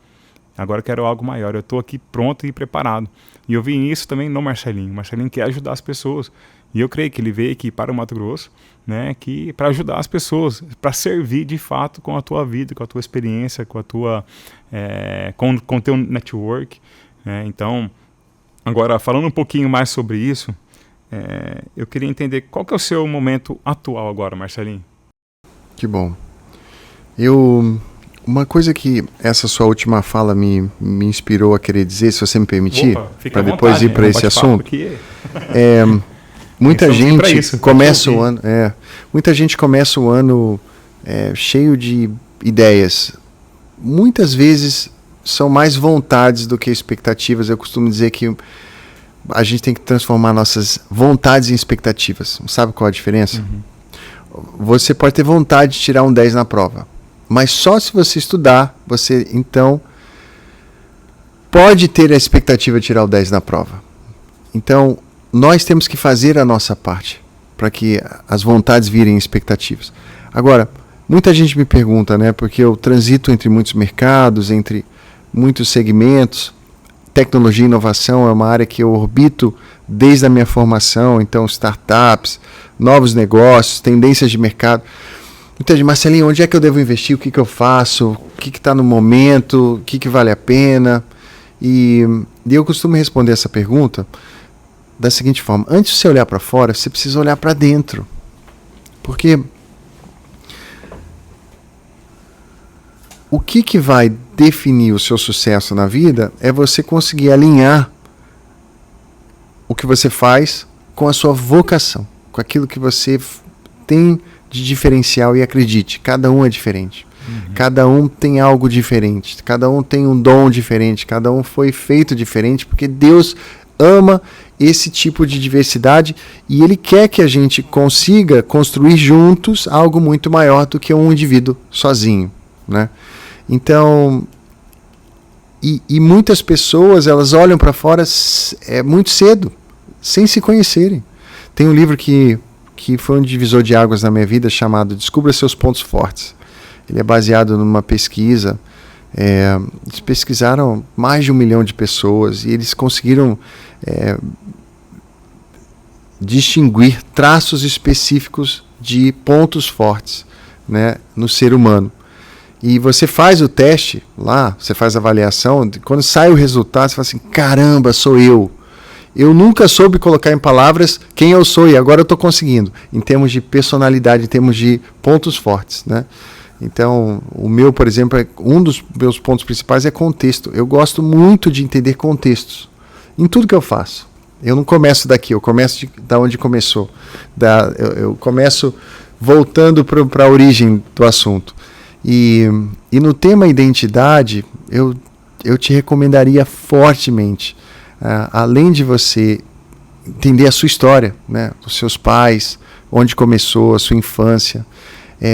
Speaker 1: Agora eu quero algo maior, eu estou aqui pronto e preparado. E eu vi isso também no Marcelinho. O Marcelinho quer ajudar as pessoas. E eu creio que ele veio aqui para o Mato Grosso, né, para ajudar as pessoas, para servir de fato com a tua vida, com a tua experiência, com a tua, com o teu network. Então, agora, falando um pouquinho mais sobre isso, eu queria entender qual que é o seu momento atual agora, Marcelinho.
Speaker 2: Que bom. Uma coisa que essa sua última fala me inspirou a querer dizer, se você me permitir, para depois ir para esse assunto. Muita gente começa o ano, muita gente começa o ano cheio de ideias. Muitas vezes são mais vontades do que expectativas. Eu costumo dizer que a gente tem que transformar nossas vontades em expectativas. Sabe qual a diferença? Você pode ter vontade de tirar um 10 na prova, mas só se você estudar, você então pode ter a expectativa de tirar o 10 na prova. Então, nós temos que fazer a nossa parte para que as vontades virem expectativas. Agora, muita gente me pergunta, né, porque eu transito entre muitos mercados, entre muitos segmentos. Tecnologia e inovação é uma área que eu orbito desde a minha formação, então startups, novos negócios, tendências de mercado. Muita gente, Marcelinho, onde é que eu devo investir? O que eu faço? O que está no momento? O que vale a pena? E eu costumo responder essa pergunta da seguinte forma: antes de você olhar para fora, você precisa olhar para dentro. Porque o que vai definir o seu sucesso na vida é você conseguir alinhar o que você faz com a sua vocação, com aquilo que você tem de diferencial. E acredite, cada um é diferente. Cada um tem algo diferente, cada um tem um dom diferente, cada um foi feito diferente, porque Deus ama esse tipo de diversidade e Ele quer que a gente consiga construir juntos algo muito maior do que um indivíduo sozinho, né? Então, e muitas pessoas, elas olham para fora muito cedo, sem se conhecerem. Tem um livro que foi um divisor de águas na minha vida, chamado Descubra Seus Pontos Fortes. Ele é baseado numa pesquisa. Eles pesquisaram mais de 1 milhão de pessoas e eles conseguiram distinguir traços específicos de pontos fortes, né, no ser humano. E você faz o teste lá, você faz a avaliação, quando sai o resultado, você fala assim, caramba, sou eu. Eu nunca soube colocar em palavras quem eu sou e agora eu estou conseguindo, em termos de personalidade, em termos de pontos fortes, né? Então, o meu, por exemplo, um dos meus pontos principais é contexto. Eu gosto muito de entender contextos em tudo que eu faço. Eu não começo daqui, eu começo da onde começou. Eu começo voltando para a origem do assunto. E no tema identidade, eu te recomendaria fortemente, além de você entender a sua história, né, os seus pais, onde começou a sua infância,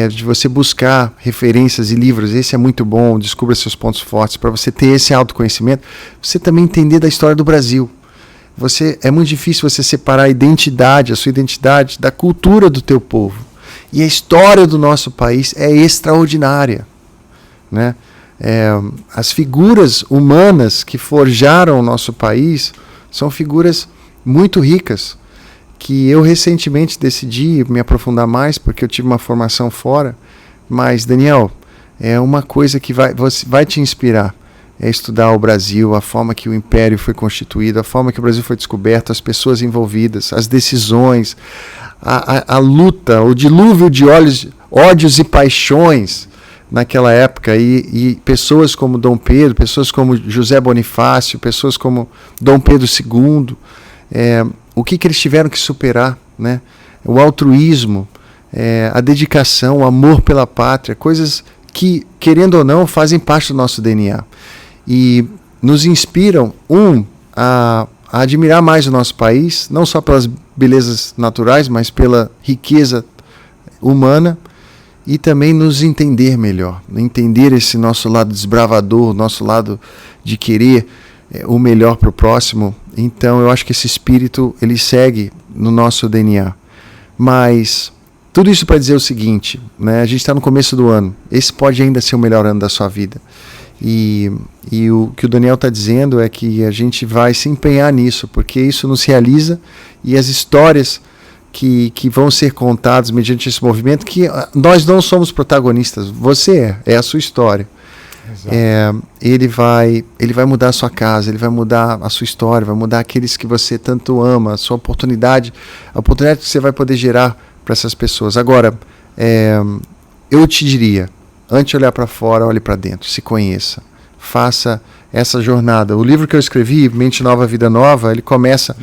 Speaker 2: de você buscar referências e livros. Esse é muito bom, descubra seus pontos fortes, para você ter esse autoconhecimento, você também entender da história do Brasil. É muito difícil você separar a sua identidade, da cultura do teu povo. E a história do nosso país é extraordinária, né? As figuras humanas que forjaram o nosso país são figuras muito ricas, que eu recentemente decidi me aprofundar mais, porque eu tive uma formação fora. Mas, Daniel, é uma coisa que vai te inspirar. É estudar o Brasil, a forma que o Império foi constituído, a forma que o Brasil foi descoberto, as pessoas envolvidas, as decisões, a luta, o dilúvio de ódios e paixões naquela época, e pessoas como Dom Pedro, pessoas como José Bonifácio, pessoas como Dom Pedro II, o que eles tiveram que superar, né? O altruísmo, a dedicação, o amor pela pátria, coisas que, querendo ou não, fazem parte do nosso DNA. E nos inspiram, a admirar mais o nosso país, não só pelas belezas naturais, mas pela riqueza humana, e também nos entender melhor, entender esse nosso lado desbravador, nosso lado de querer o melhor para o próximo. Então eu acho que esse espírito, ele segue no nosso DNA. Mas tudo isso para dizer o seguinte, né? A gente está no começo do ano, esse pode ainda ser o melhor ano da sua vida. E o que o Daniel está dizendo é que a gente vai se empenhar nisso, porque isso nos realiza, e as histórias que vão ser contadas mediante esse movimento, que nós não somos protagonistas, você é a sua história. Ele vai mudar a sua casa, ele vai mudar a sua história, vai mudar aqueles que você tanto ama, a sua oportunidade, a oportunidade que você vai poder gerar para essas pessoas. Agora, eu te diria, antes de olhar para fora, olhe para dentro, se conheça, faça essa jornada. O livro que eu escrevi, Mente Nova, Vida Nova, ele começa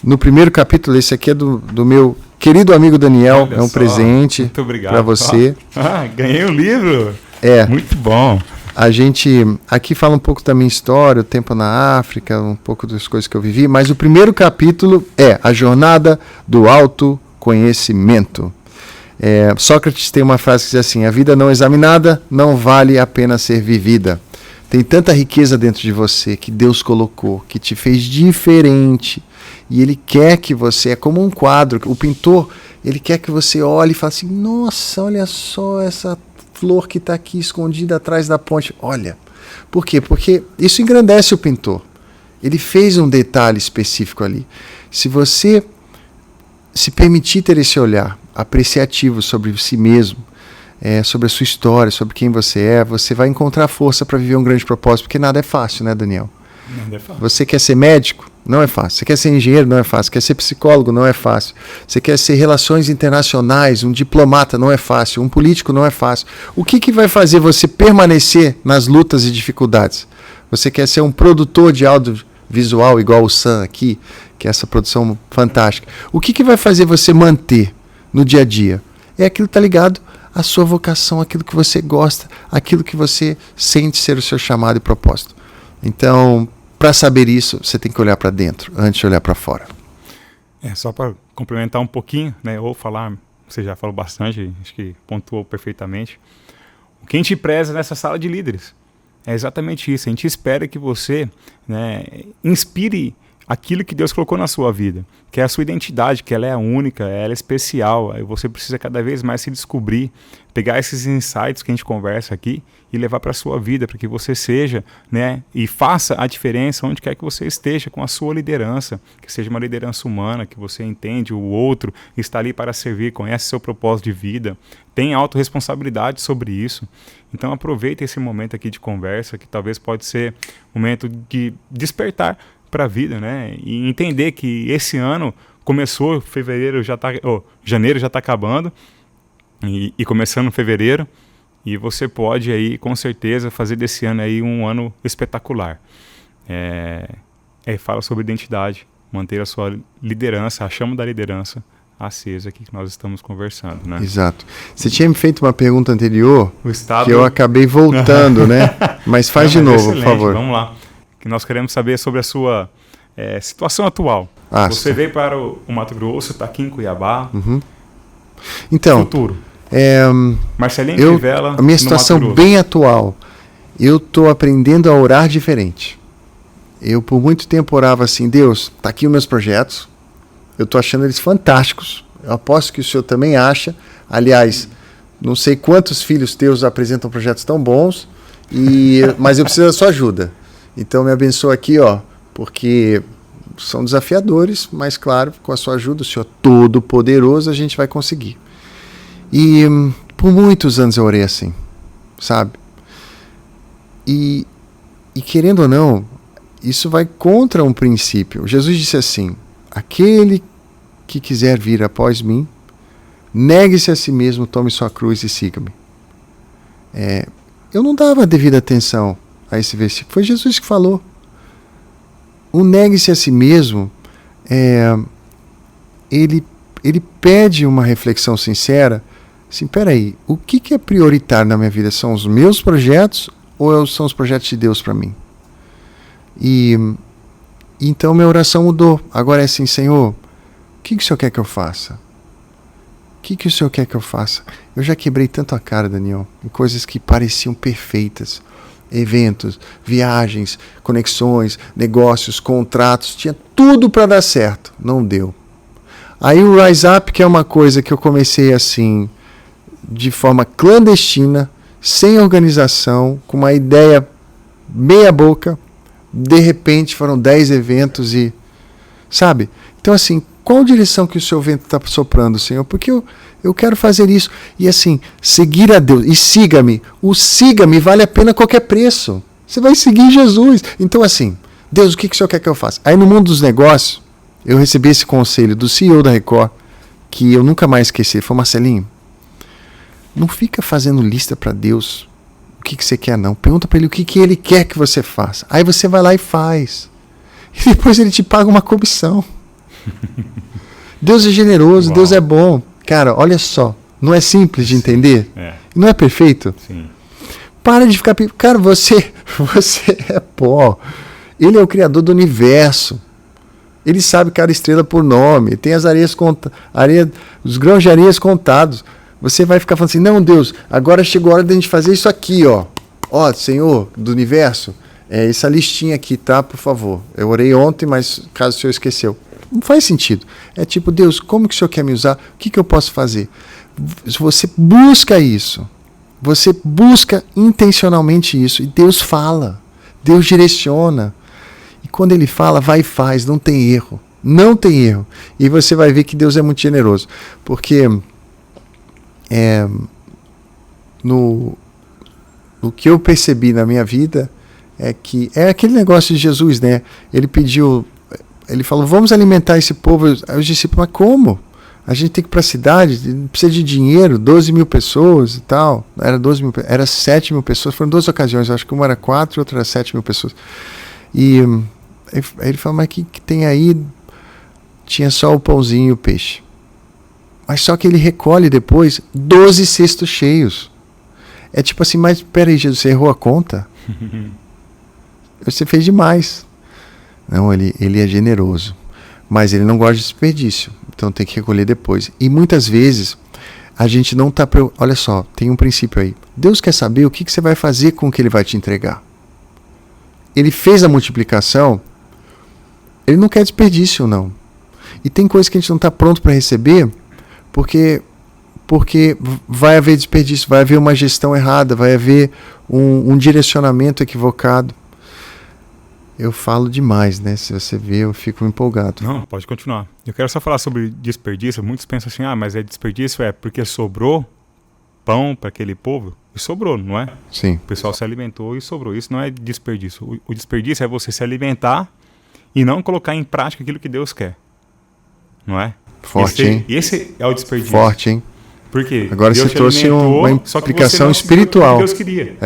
Speaker 2: no primeiro capítulo. Esse aqui é do meu querido amigo Daniel.
Speaker 1: Olha,
Speaker 2: é um presente para você.
Speaker 1: Ganhei um livro. Muito bom.
Speaker 2: A gente aqui fala um pouco da minha história, o tempo na África, um pouco das coisas que eu vivi, mas o primeiro capítulo é a jornada do autoconhecimento. Sócrates tem uma frase que diz assim: a vida não examinada não vale a pena ser vivida. Tem tanta riqueza dentro de você que Deus colocou, que te fez diferente, e Ele quer que você, é como um quadro, o pintor, ele quer que você olhe e fale assim: nossa, olha só essa flor que está aqui escondida atrás da ponte. Olha, por quê? Porque isso engrandece o pintor. Ele fez um detalhe específico ali. Se você se permitir ter esse olhar apreciativo sobre si mesmo, sobre a sua história, sobre quem você vai encontrar força para viver um grande propósito, porque nada é fácil, né, Daniel?
Speaker 1: Nada é fácil.
Speaker 2: Você quer ser médico? Não é fácil. Você quer ser engenheiro? Não é fácil. Quer ser psicólogo? Não é fácil. Você quer ser relações internacionais, um diplomata? Não é fácil. Um político? Não é fácil. O que vai fazer você permanecer nas lutas e dificuldades? Você quer ser um produtor de audiovisual, igual o Sam aqui, que é essa produção fantástica. O que vai fazer você manter no dia a dia? É aquilo que está ligado à sua vocação, aquilo que você gosta, aquilo que você sente ser o seu chamado e propósito. Então, para saber isso, você tem que olhar para dentro, antes de olhar para fora.
Speaker 1: Só para complementar um pouquinho, né, ou falar, você já falou bastante, acho que pontuou perfeitamente. O que a gente preza nessa sala de líderes é exatamente isso. A gente espera que você, né, inspire aquilo que Deus colocou na sua vida, que é a sua identidade, que ela é única, ela é especial. Aí você precisa cada vez mais se descobrir, pegar esses insights que a gente conversa aqui e levar para a sua vida, para que você seja, né, e faça a diferença onde quer que você esteja com a sua liderança, que seja uma liderança humana, que você entende o outro, está ali para servir, conhece seu propósito de vida, tem autorresponsabilidade sobre isso. Então aproveita esse momento aqui de conversa, que talvez pode ser um momento de despertar para a vida, né? E entender que esse ano começou, janeiro já está acabando e começando fevereiro, e você pode aí com certeza fazer desse ano aí um ano espetacular. Fala sobre identidade, manter a sua liderança, a chama da liderança acesa aqui que nós estamos conversando, né?
Speaker 2: Exato. Você tinha me feito uma pergunta anterior que eu acabei voltando, né? Mas faz de novo, por favor.
Speaker 1: Vamos lá. Que nós queremos saber sobre a sua situação atual. Você veio para o Mato Grosso, está aqui em Cuiabá.
Speaker 2: Então,
Speaker 1: futuro. Marcelinho
Speaker 2: Eu,
Speaker 1: Crivella,
Speaker 2: a minha
Speaker 1: no
Speaker 2: situação
Speaker 1: Mato Grosso.
Speaker 2: bem atual, eu estou aprendendo a orar diferente. Eu por muito tempo orava assim, Deus, tá aqui os meus projetos, eu estou achando eles fantásticos, eu aposto que o Senhor também acha. Aliás, não sei quantos filhos teus apresentam projetos tão bons, mas eu preciso da sua ajuda. Então me abençoa aqui, ó, porque são desafiadores, mas claro, com a sua ajuda, o Senhor Todo-Poderoso, a gente vai conseguir. E por muitos anos eu orei assim, sabe? E querendo ou não, isso vai contra um princípio. Jesus disse assim, aquele que quiser vir após mim, negue-se a si mesmo, tome sua cruz e siga-me. Eu não dava devida atenção a esse versículo, foi Jesus que falou. O negue-se a si mesmo, ele pede uma reflexão sincera, assim, peraí, o que é prioritário na minha vida? São os meus projetos ou são os projetos de Deus para mim? E então minha oração mudou. Agora é assim, Senhor, o que o Senhor quer que eu faça? O que o Senhor quer que eu faça? Eu já quebrei tanto a cara, Daniel, em coisas que pareciam perfeitas. Eventos, viagens, conexões, negócios, contratos, tinha tudo para dar certo. Não deu. Aí o Rise Up, que é uma coisa que eu comecei assim, de forma clandestina, sem organização, com uma ideia meia boca, de repente foram 10 eventos e... Sabe? Então assim, qual direção que o seu vento está soprando, Senhor? Porque eu quero fazer isso. E assim, seguir a Deus. E siga-me. O siga-me vale a pena a qualquer preço. Você vai seguir Jesus. Então assim, Deus, o que o Senhor quer que eu faça? Aí no mundo dos negócios, eu recebi esse conselho do CEO da Record, que eu nunca mais esqueci. Ele falou, Marcelinho, não fica fazendo lista para Deus o que você quer, não. Pergunta para Ele o que Ele quer que você faça. Aí você vai lá e faz. E depois Ele te paga uma comissão. Deus é generoso, Uau. Deus é bom. Cara, olha só. Não é simples de entender? Não é perfeito?
Speaker 1: Sim.
Speaker 2: Para de ficar... Cara, você é pó. Ele é o criador do universo. Ele sabe cada estrela por nome. Tem as os grãos de areias contados. Você vai ficar falando assim, não, Deus, agora chegou a hora da gente fazer isso aqui, ó. Ó, Senhor do universo, essa listinha aqui, tá? Por favor. Eu orei ontem, mas caso o Senhor esqueceu. Não faz sentido. É tipo, Deus, como que o Senhor quer me usar? O que eu posso fazer? Você busca isso. Você busca intencionalmente isso. E Deus fala. Deus direciona. E quando Ele fala, vai e faz. Não tem erro. Não tem erro. E você vai ver que Deus é muito generoso. Porque no que eu percebi na minha vida é que é aquele negócio de Jesus, né? Ele falou, vamos alimentar esse povo. Aí os discípulos, mas como? A gente tem que ir para a cidade, precisa de dinheiro, 12 mil pessoas e tal. Era 7 mil pessoas, foram 2 ocasiões, acho que uma era 4 e outra era 7 mil pessoas. E aí ele falou, mas o que tem aí? Tinha só o pãozinho e o peixe. Mas só que ele recolhe depois 12 cestos cheios. É tipo assim, mas peraí, Jesus, você errou a conta? Você fez demais. Não, ele é generoso. Mas ele não gosta de desperdício. Então tem que recolher depois. E muitas vezes a gente não está... Olha só, tem um princípio aí. Deus quer saber o que você vai fazer com o que Ele vai te entregar. Ele fez a multiplicação. Ele não quer desperdício, não. E tem coisas que a gente não está pronto para receber... Porque vai haver desperdício, vai haver uma gestão errada, vai haver um direcionamento equivocado. Eu falo demais, né? Se você ver, eu fico empolgado.
Speaker 1: Não, pode continuar. Eu quero só falar sobre desperdício. Muitos pensam assim, mas desperdício porque sobrou pão para aquele povo. E sobrou, não é?
Speaker 2: Sim.
Speaker 1: O pessoal se alimentou e sobrou. Isso não é desperdício. O desperdício é você se alimentar e não colocar em prática aquilo que Deus quer. Não é?
Speaker 2: Forte, hein?
Speaker 1: Esse é o desperdício.
Speaker 2: Forte, hein?
Speaker 1: Por quê?
Speaker 2: Agora
Speaker 1: Deus
Speaker 2: você trouxe uma implicação espiritual.
Speaker 1: Que Deus queria.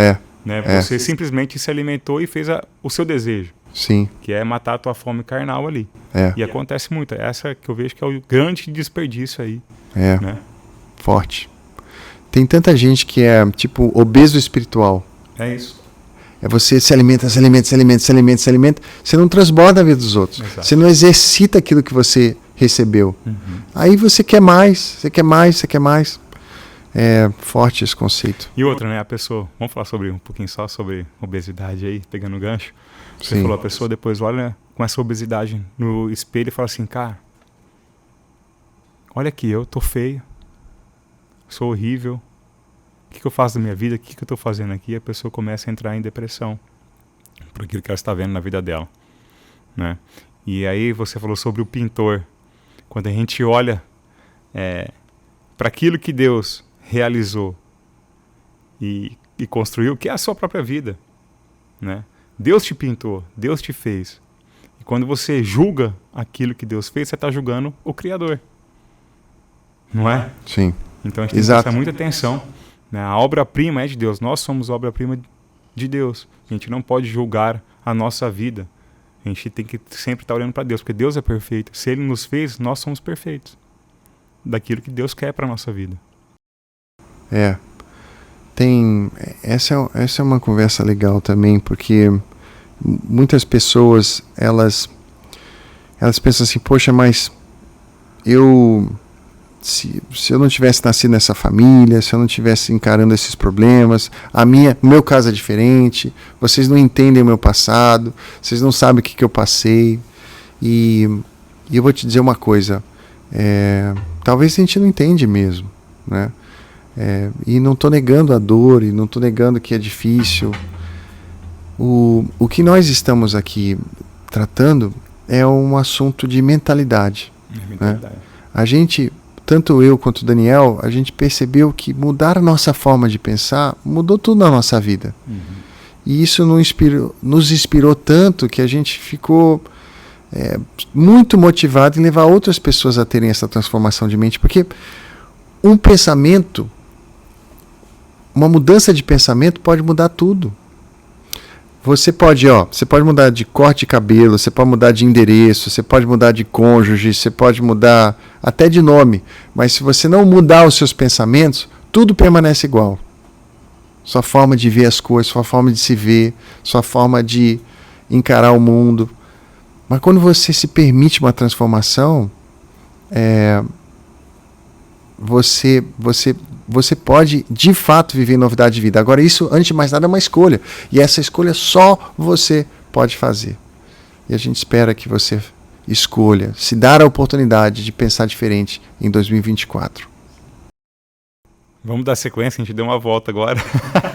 Speaker 2: Né?
Speaker 1: Você simplesmente se alimentou e fez o seu desejo.
Speaker 2: Sim.
Speaker 1: Que é matar a tua fome carnal ali.
Speaker 2: É.
Speaker 1: E acontece muito. Essa que eu vejo que é o grande desperdício aí. Né?
Speaker 2: Forte. Tem tanta gente que é, tipo, obeso espiritual.
Speaker 1: É isso.
Speaker 2: Você se alimenta. Você não transborda a vida dos outros.
Speaker 1: Exato.
Speaker 2: Você não exercita aquilo que você recebeu.
Speaker 1: Uhum.
Speaker 2: Aí você quer mais. É forte esse conceito.
Speaker 1: E outra, né? A pessoa, vamos falar sobre um pouquinho só sobre obesidade aí, pegando o gancho. Você
Speaker 2: Sim.
Speaker 1: falou, a pessoa depois olha com essa obesidade no espelho e fala assim, cara, olha aqui, eu tô feio, sou horrível, o que eu faço da minha vida, o que eu tô fazendo aqui? E a pessoa começa a entrar em depressão por aquilo que ela está vendo na vida dela, né? E aí você falou sobre o pintor. Quando a gente olha para aquilo que Deus realizou e construiu, que é a sua própria vida, né? Deus te pintou, Deus te fez. E quando você julga aquilo que Deus fez, você está julgando o Criador, não é?
Speaker 2: Sim.
Speaker 1: Então a gente tem que prestar muita atenção, né? A obra-prima é de Deus, nós somos obra-prima de Deus. A gente não pode julgar a nossa vida. A gente tem que sempre estar olhando para Deus, porque Deus é perfeito. Se Ele nos fez, nós somos perfeitos daquilo que Deus quer para a nossa vida.
Speaker 2: Essa é uma conversa legal também, porque muitas pessoas, elas pensam assim, poxa, mas se eu não tivesse nascido nessa família, se eu não tivesse encarando esses problemas, o meu caso é diferente, vocês não entendem o meu passado, vocês não sabem o que eu passei, e eu vou te dizer uma coisa, talvez a gente não entende mesmo, né? E não estou negando a dor, e não estou negando que é difícil. O que nós estamos aqui tratando é um assunto de mentalidade. Né? A gente, tanto eu quanto o Daniel, a gente percebeu que mudar a nossa forma de pensar mudou tudo na nossa vida. E isso nos inspirou tanto que a gente ficou muito motivado em levar outras pessoas a terem essa transformação de mente, porque um pensamento, uma mudança de pensamento pode mudar tudo. Você pode mudar de corte de cabelo, você pode mudar de endereço, você pode mudar de cônjuge, você pode mudar até de nome, mas se você não mudar os seus pensamentos, tudo permanece igual. Sua forma de ver as coisas, sua forma de se ver, sua forma de encarar o mundo. Mas quando você se permite uma transformação, você pode, de fato, viver novidade de vida. Agora, isso, antes de mais nada, é uma escolha. E essa escolha só você pode fazer. E a gente espera que você escolha, se dar a oportunidade de pensar diferente em 2024.
Speaker 1: Vamos dar sequência, a gente deu uma volta agora.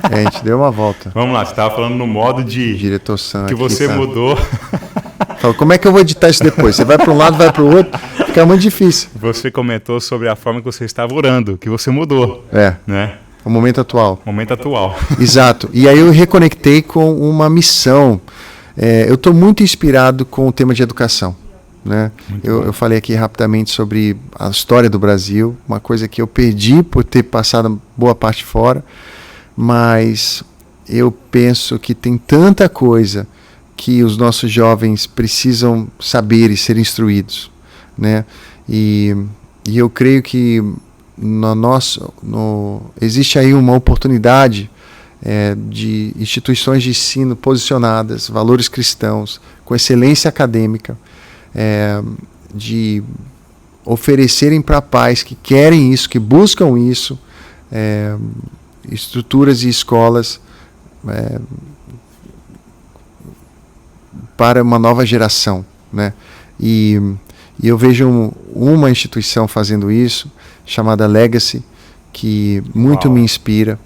Speaker 2: A gente deu uma volta.
Speaker 1: Vamos lá, você estava falando no modo de...
Speaker 2: Diretor Sam
Speaker 1: que
Speaker 2: aqui,
Speaker 1: você
Speaker 2: tá?
Speaker 1: mudou.
Speaker 2: Fala, como é que eu vou editar isso depois? Você vai para um lado, vai para o outro, fica muito difícil.
Speaker 1: Você comentou sobre a forma que você estava orando, que você mudou. Né?
Speaker 2: O momento atual.
Speaker 1: Momento atual.
Speaker 2: Exato. E aí eu reconectei com uma missão. Eu estou muito inspirado com o tema de educação. Né? Eu falei aqui rapidamente sobre a história do Brasil, uma coisa que eu perdi por ter passado boa parte fora, mas eu penso que tem tanta coisa que os nossos jovens precisam saber e ser instruídos, né? E eu creio que existe aí uma oportunidade de instituições de ensino posicionadas, valores cristãos, com excelência acadêmica, de oferecerem para pais que querem isso, que buscam isso, estruturas e escolas para uma nova geração, né? E eu vejo uma instituição fazendo isso, chamada Legacy, que muito me inspira.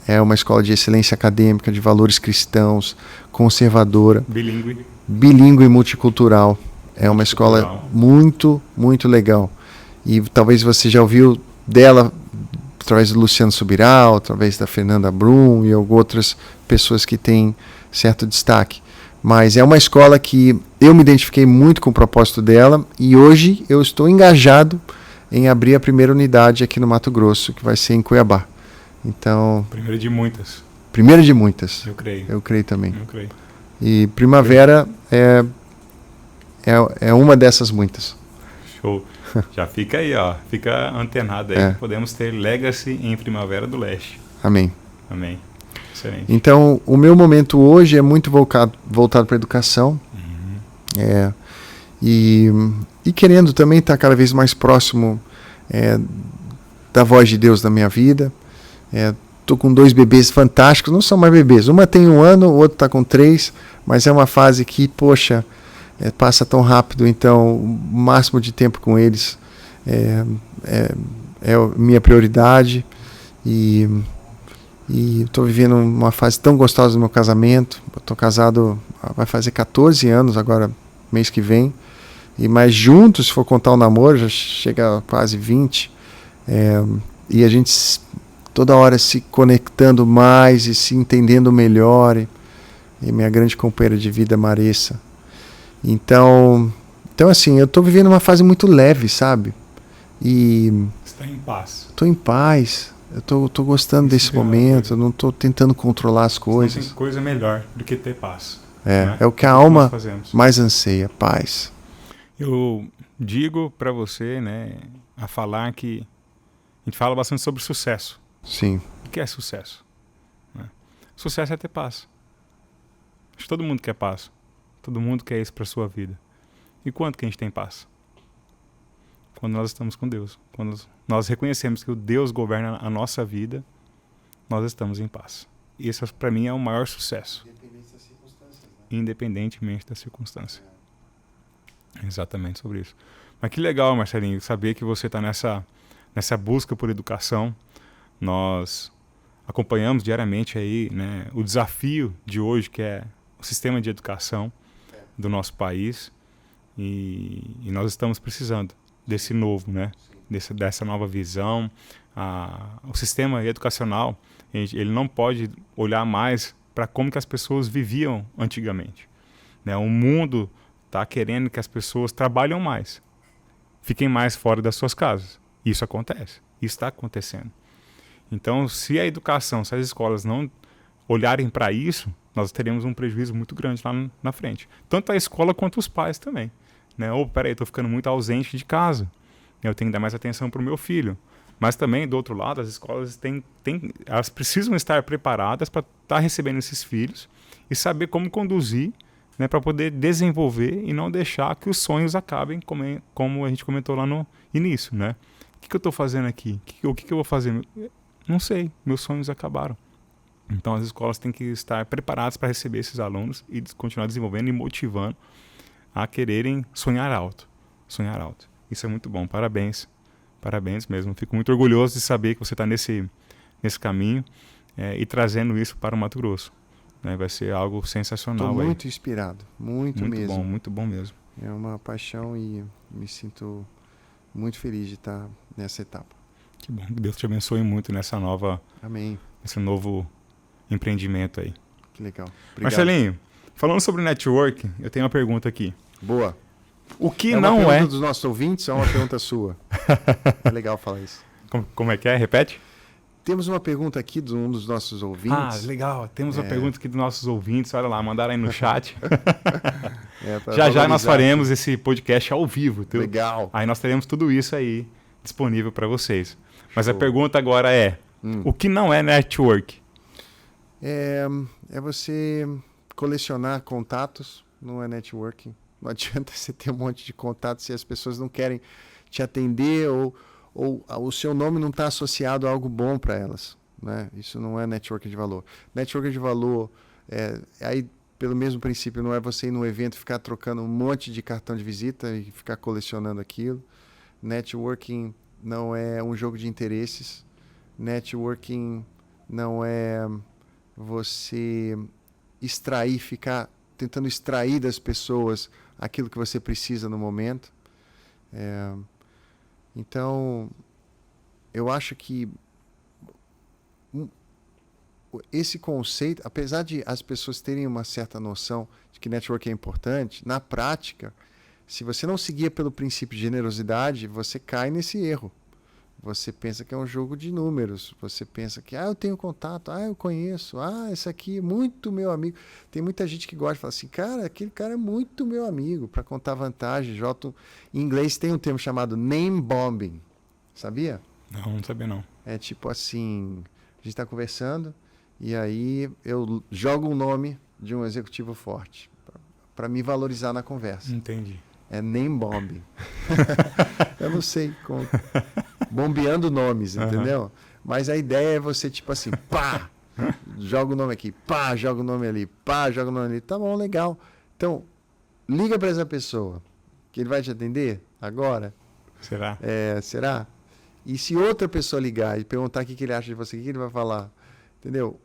Speaker 2: É uma escola de excelência acadêmica, de valores cristãos, conservadora, bilíngue e multicultural. É uma escola muito, muito legal. E talvez você já ouviu dela através do Luciano Subirá, através da Fernanda Brum e outras pessoas que têm certo destaque. Mas é uma escola que eu me identifiquei muito com o propósito dela e hoje eu estou engajado em abrir a primeira unidade aqui no Mato Grosso, que vai ser em Cuiabá. Então,
Speaker 1: primeira de muitas.
Speaker 2: Primeira de muitas.
Speaker 1: Eu creio.
Speaker 2: Eu creio também.
Speaker 1: Eu creio.
Speaker 2: E Primavera é uma dessas muitas.
Speaker 1: Show. Já fica aí, ó. Fica antenado aí. Podemos ter Legacy em Primavera do Leste.
Speaker 2: Amém.
Speaker 1: Amém. Excelente.
Speaker 2: Então, o meu momento hoje é muito voltado para a educação. E querendo também estar cada vez mais próximo da voz de Deus na minha vida. Tô com 2 bebês fantásticos, não são mais bebês. Uma tem 1 ano, o outro está com 3, mas é uma fase que, poxa, passa tão rápido. Então, o máximo de tempo com eles é a minha prioridade. E estou vivendo uma fase tão gostosa no meu casamento. Estou casado, vai fazer 14 anos agora, mês que vem. Mas juntos, se for contar o namoro, já chega a quase 20. E a gente toda hora se conectando mais e se entendendo melhor. E minha grande companheira de vida, Marissa. Então assim, eu estou vivendo uma fase muito leve, sabe? E
Speaker 1: você está em paz.
Speaker 2: Estou em paz. Eu tô gostando desse momento. Eu não estou tentando controlar as coisas.
Speaker 1: Não tem coisa melhor do que ter paz.
Speaker 2: É o que a alma mais anseia, paz.
Speaker 1: Eu digo para você, né, a falar que a gente fala bastante sobre sucesso.
Speaker 2: Sim.
Speaker 1: O que é sucesso? Sucesso é ter paz. Acho que todo mundo quer paz. Todo mundo quer isso para sua vida. E quanto que a gente tem paz? Quando nós estamos com Deus. Quando nós reconhecemos que o Deus governa a nossa vida, nós estamos em paz. E isso, para mim, é o maior sucesso.
Speaker 2: Independente das circunstâncias. Né?
Speaker 1: Independentemente da circunstância. Exatamente sobre isso. Mas que legal, Marcelinho, saber que você está nessa busca por educação. Nós acompanhamos diariamente aí, né, o desafio de hoje, que é o sistema de educação do nosso país. E nós estamos precisando desse novo, né? Dessa nova visão. O sistema educacional, ele não pode olhar mais para como que as pessoas viviam antigamente. Né? O mundo está querendo que as pessoas trabalhem mais, fiquem mais fora das suas casas. Isso acontece, isso está acontecendo. Então, se a educação, se as escolas não olharem para isso, nós teremos um prejuízo muito grande lá na frente. Tanto a escola quanto os pais também. Né? Peraí, estou ficando muito ausente de casa. Eu tenho que dar mais atenção para o meu filho. Mas também, do outro lado, as escolas elas precisam estar preparadas para estar recebendo esses filhos e saber como conduzir, né, para poder desenvolver e não deixar que os sonhos acabem, como a gente comentou lá no início. Né? O que eu estou fazendo aqui? O que eu vou fazer? Não sei, meus sonhos acabaram. Então as escolas têm que estar preparadas para receber esses alunos e continuar desenvolvendo e motivando a quererem sonhar alto. Sonhar alto. Isso é muito bom. Parabéns. Parabéns mesmo. Fico muito orgulhoso de saber que você está nesse caminho e trazendo isso para o Mato Grosso. Né? Vai ser algo sensacional.
Speaker 2: Estou muito inspirado. Muito mesmo.
Speaker 1: Muito bom mesmo.
Speaker 2: É uma paixão e me sinto muito feliz de estar nessa etapa.
Speaker 1: Que bom. Que Deus te abençoe muito nessa nova...
Speaker 2: Amém.
Speaker 1: Esse novo empreendimento aí.
Speaker 2: Que legal. Obrigado.
Speaker 1: Marcelinho, falando sobre network, eu tenho uma pergunta aqui.
Speaker 2: Boa.
Speaker 1: O que
Speaker 2: uma
Speaker 1: não
Speaker 2: pergunta dos nossos ouvintes ou é uma pergunta sua? É legal falar isso.
Speaker 1: Como é que é? Repete?
Speaker 2: Temos uma pergunta aqui de um dos nossos ouvintes.
Speaker 1: Legal. Temos uma pergunta aqui dos nossos ouvintes. Olha lá, mandaram aí no chat.
Speaker 2: Já
Speaker 1: já nós faremos esse podcast ao vivo.
Speaker 2: Legal.
Speaker 1: Aí nós teremos tudo isso aí disponível para vocês. Mas a pergunta agora é, o que não é network?
Speaker 2: É você colecionar contatos, não é networking. Não adianta você ter um monte de contatos se as pessoas não querem te atender ou o seu nome não está associado a algo bom para elas. Né? Isso não é networking de valor. Networking de valor, aí pelo mesmo princípio, não é você ir num evento e ficar trocando um monte de cartão de visita e ficar colecionando aquilo. Networking não é um jogo de interesses. Networking não é você ficar tentando extrair das pessoas aquilo que você precisa no momento. Então, eu acho que esse conceito, apesar de as pessoas terem uma certa noção de que networking é importante, na prática, se você não seguir pelo princípio de generosidade, você cai nesse erro. Você pensa que é um jogo de números. Você pensa que, eu tenho contato, eu conheço, esse aqui é muito meu amigo. Tem muita gente que gosta de falar assim, cara, aquele cara é muito meu amigo, para contar vantagem. Em inglês tem um termo chamado name bombing. Sabia?
Speaker 1: Não sabia não.
Speaker 2: É tipo assim, a gente está conversando e aí eu jogo um nome de um executivo forte para me valorizar na conversa.
Speaker 1: Entendi.
Speaker 2: É name bombing. Eu não sei como... bombeando nomes, entendeu? Mas a ideia é você, tipo assim, pá, joga o nome aqui, pá, joga o nome ali, pá, joga o nome ali. Tá bom, legal. Então, liga para essa pessoa, que ele vai te atender agora.
Speaker 1: Será?
Speaker 2: Será? E se outra pessoa ligar e perguntar o que ele acha de você, o que ele vai falar? Entendeu?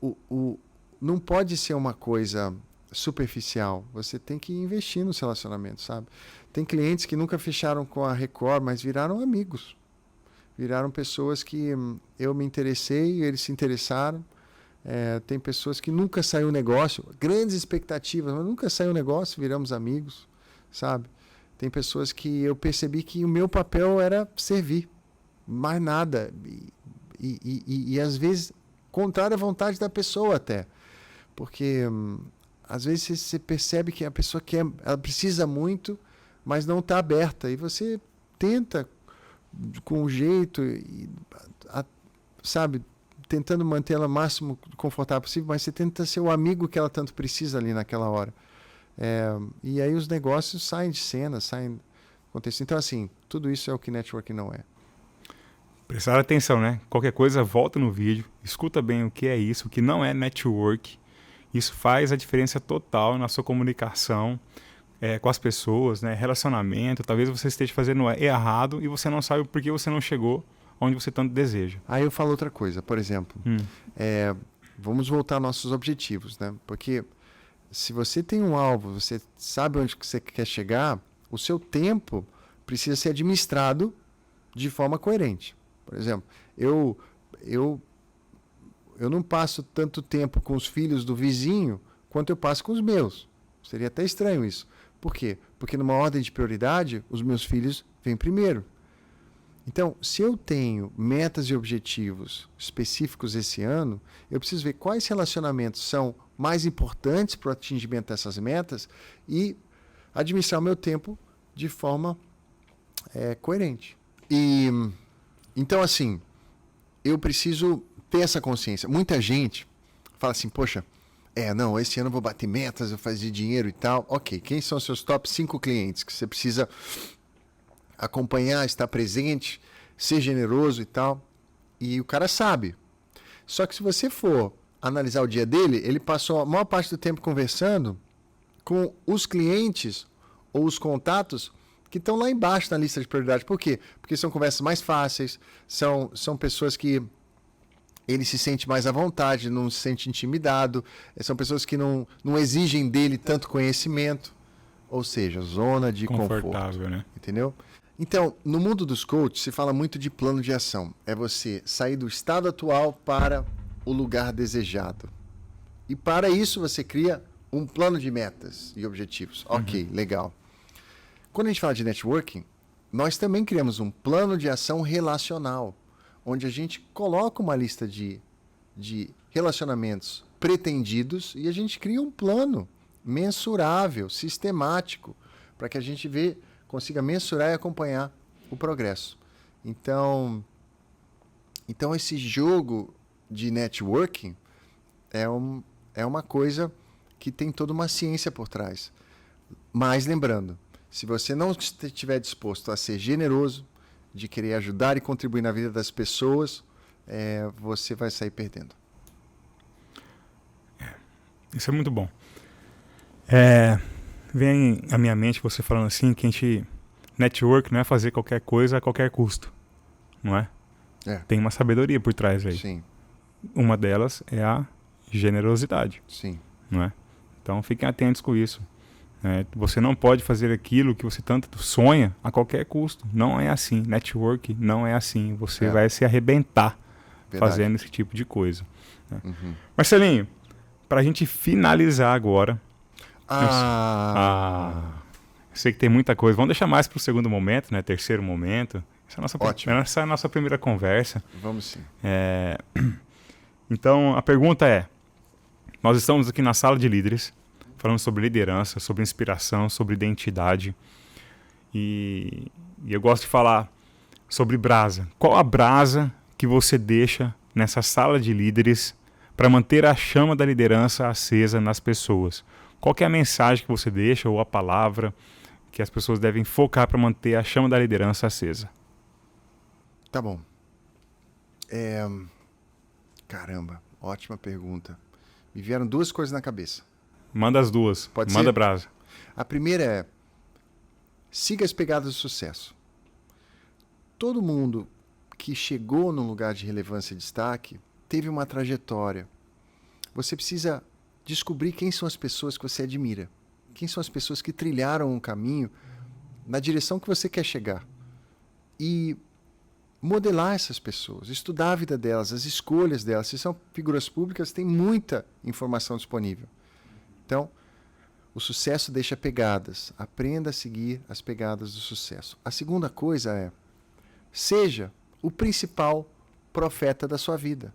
Speaker 2: Não pode ser uma coisa superficial. Você tem que investir nos relacionamentos, sabe? Tem clientes que nunca fecharam com a Record, mas viraram amigos. Viraram pessoas que eu me interessei e eles se interessaram. Tem pessoas que nunca saiu negócio, grandes expectativas, mas nunca saiu negócio, viramos amigos, sabe? Tem pessoas que eu percebi que o meu papel era servir, mais nada. E às vezes, contrário à vontade da pessoa até. Porque às vezes você percebe que a pessoa quer, ela precisa muito, mas não está aberta. E você tenta com um jeito, sabe, tentando manter ela o máximo confortável possível, mas você tenta ser o amigo que ela tanto precisa ali naquela hora. E aí os negócios saem de cena, acontecendo. Então, assim, tudo isso é o que networking não é.
Speaker 1: Prestar atenção, né? Qualquer coisa, volta no vídeo, escuta bem o que é isso, o que não é network. Isso faz a diferença total na sua comunicação com as pessoas, né? Relacionamento. Talvez você esteja fazendo errado e você não sabe por que você não chegou onde você tanto deseja.
Speaker 2: Aí eu falo outra coisa, por exemplo, vamos voltar aos nossos objetivos, né? Porque se você tem um alvo, você sabe onde você quer chegar, o seu tempo precisa ser administrado de forma coerente. Por exemplo, eu não passo tanto tempo com os filhos do vizinho quanto eu passo com os meus. Seria até estranho isso. Por quê? Porque numa ordem de prioridade, os meus filhos vêm primeiro. Então, se eu tenho metas e objetivos específicos esse ano, eu preciso ver quais relacionamentos são mais importantes para o atingimento dessas metas e administrar o meu tempo de forma coerente. Então, assim, eu preciso ter essa consciência. Muita gente fala assim, poxa, não, esse ano eu vou bater metas, eu vou fazer dinheiro e tal. Ok, quem são os seus top 5 clientes que você precisa acompanhar, estar presente, ser generoso e tal? E o cara sabe. Só que se você for analisar o dia dele, ele passou a maior parte do tempo conversando com os clientes ou os contatos que estão lá embaixo na lista de prioridades. Por quê? Porque são conversas mais fáceis, são pessoas que ele se sente mais à vontade, não se sente intimidado, são pessoas que não exigem dele tanto conhecimento, ou seja, zona de conforto.
Speaker 1: Né?
Speaker 2: Entendeu? Então, no mundo dos coaches, se fala muito de plano de ação. É você sair do estado atual para o lugar desejado. E para isso você cria um plano de metas e objetivos. Ok, legal. Quando a gente fala de networking, nós também criamos um plano de ação relacional, onde a gente coloca uma lista de relacionamentos pretendidos e a gente cria um plano mensurável, sistemático, para que a gente consiga mensurar e acompanhar o progresso. Então esse jogo de networking é uma coisa que tem toda uma ciência por trás. Mas lembrando, se você não estiver disposto a ser generoso, de querer ajudar e contribuir na vida das pessoas, você vai sair perdendo.
Speaker 1: Isso é muito bom. Vem à minha mente você falando assim que network não é fazer qualquer coisa a qualquer custo, não é? Tem uma sabedoria por trás aí.
Speaker 2: Sim.
Speaker 1: Uma delas é a generosidade.
Speaker 2: Sim.
Speaker 1: Não é? Então fiquem atentos com isso. Você não pode fazer aquilo que você tanto sonha a qualquer custo. Não é assim. Network não é assim. Você vai se arrebentar fazendo esse tipo de coisa. Né?
Speaker 2: Uhum.
Speaker 1: Marcelinho, para a gente finalizar agora... sei que tem muita coisa. Vamos deixar mais para o segundo momento, né? Terceiro momento. Essa é a nossa primeira conversa.
Speaker 2: Vamos sim.
Speaker 1: Então, a pergunta é... Nós estamos aqui na sala de líderes, falando sobre liderança, sobre inspiração, sobre identidade. E eu gosto de falar sobre brasa. Qual a brasa que você deixa nessa sala de líderes para manter a chama da liderança acesa nas pessoas? Qual que é a mensagem que você deixa ou a palavra que as pessoas devem focar para manter a chama da liderança acesa?
Speaker 2: Tá bom. Caramba, ótima pergunta. Me vieram duas coisas na cabeça.
Speaker 1: Manda as duas.
Speaker 2: Pode
Speaker 1: Manda
Speaker 2: ser?
Speaker 1: brasa.
Speaker 2: A primeira é: siga as pegadas do sucesso. Todo mundo que chegou num lugar de relevância e destaque teve uma trajetória. Você precisa descobrir quem são as pessoas que você admira. Quem são as pessoas que trilharam um caminho na direção que você quer chegar. E modelar essas pessoas, estudar a vida delas, as escolhas delas. Se são figuras públicas, tem muita informação disponível. Então, o sucesso deixa pegadas. Aprenda a seguir as pegadas do sucesso. A segunda coisa é: seja o principal profeta da sua vida.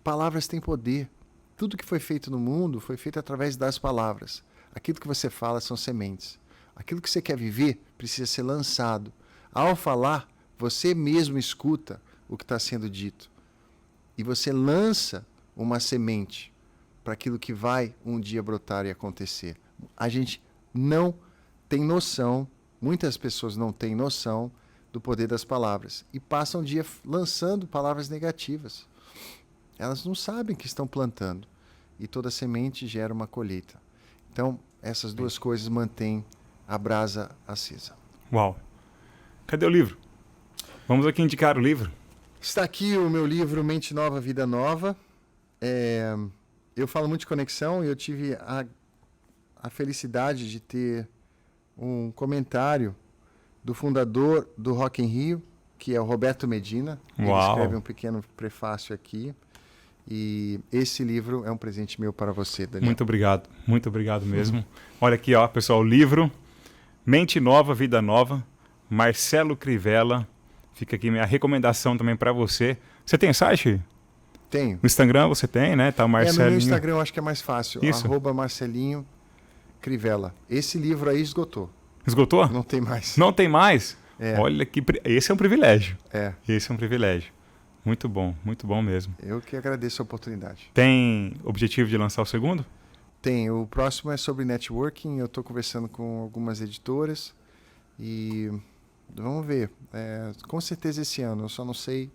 Speaker 2: Palavras têm poder. Tudo que foi feito no mundo foi feito através das palavras. Aquilo que você fala são sementes. Aquilo que você quer viver precisa ser lançado. Ao falar, você mesmo escuta o que está sendo dito. E você lança uma semente para aquilo que vai um dia brotar e acontecer. A gente não tem noção, muitas pessoas não têm noção do poder das palavras e passam o dia lançando palavras negativas. Elas não sabem que estão plantando e toda semente gera uma colheita. Então, essas duas coisas mantêm a brasa acesa.
Speaker 1: Uau. Cadê o livro? Vamos aqui indicar o livro.
Speaker 2: Está aqui o meu livro Mente Nova, Vida Nova. Eu falo muito de conexão e eu tive a felicidade de ter um comentário do fundador do Rock in Rio, que é o Roberto Medina. Ele escreve um pequeno prefácio aqui. E esse livro é um presente meu para você, Daniel.
Speaker 1: Muito obrigado mesmo. Olha aqui, ó, pessoal, o livro Mente Nova, Vida Nova, Marcelo Crivella. Fica aqui minha recomendação também para você. Você tem site?
Speaker 2: Tenho.
Speaker 1: No Instagram você tem, né? Tá o Marcelinho.
Speaker 2: No meu Instagram eu acho que é mais fácil.
Speaker 1: Isso.
Speaker 2: @Marcelinho Crivella. Esse livro aí esgotou.
Speaker 1: Esgotou?
Speaker 2: Não tem mais.
Speaker 1: Não tem mais?
Speaker 2: É.
Speaker 1: Olha que esse é um privilégio.
Speaker 2: É.
Speaker 1: Esse é um privilégio. Muito bom mesmo.
Speaker 2: Eu que agradeço a oportunidade.
Speaker 1: Tem objetivo de lançar o segundo?
Speaker 2: Tem. O próximo é sobre networking. Eu estou conversando com algumas editoras e vamos ver. Com certeza esse ano. Eu só não sei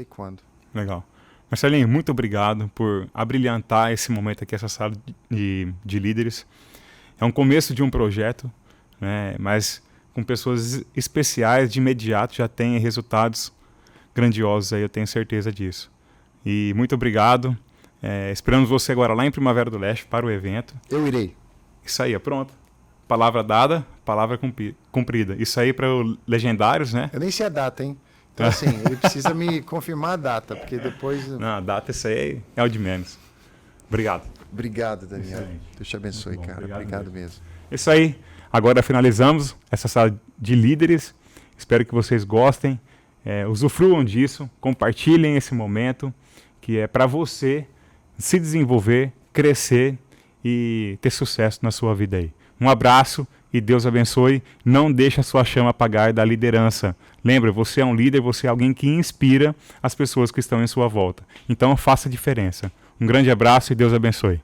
Speaker 2: quando.
Speaker 1: Legal. Marcelinho, muito obrigado por abrilhantar esse momento aqui, essa sala de líderes. É um começo de um projeto, né, mas com pessoas especiais, de imediato já tem resultados grandiosos aí, eu tenho certeza disso. E muito obrigado. Esperamos você agora lá em Primavera do Leste para o evento.
Speaker 2: Eu irei.
Speaker 1: Isso aí, pronto. Palavra dada, palavra cumprida. Isso aí para os legendários, né?
Speaker 2: Eu nem sei a data, hein? Então, assim, ele precisa me confirmar a data, porque depois...
Speaker 1: Não, a data, isso aí é o de menos. Obrigado.
Speaker 2: Obrigado, Daniel.
Speaker 1: Excelente.
Speaker 2: Deus te abençoe,
Speaker 1: Muito bom,
Speaker 2: cara. Obrigado mesmo.
Speaker 1: Isso aí. Agora finalizamos essa sala de líderes. Espero que vocês gostem. Usufruam disso. Compartilhem esse momento que é para você se desenvolver, crescer e ter sucesso na sua vida aí. Um abraço e Deus abençoe. Não deixe a sua chama apagar da liderança. Lembra, você é um líder, você é alguém que inspira as pessoas que estão em sua volta. Então faça a diferença. Um grande abraço e Deus abençoe.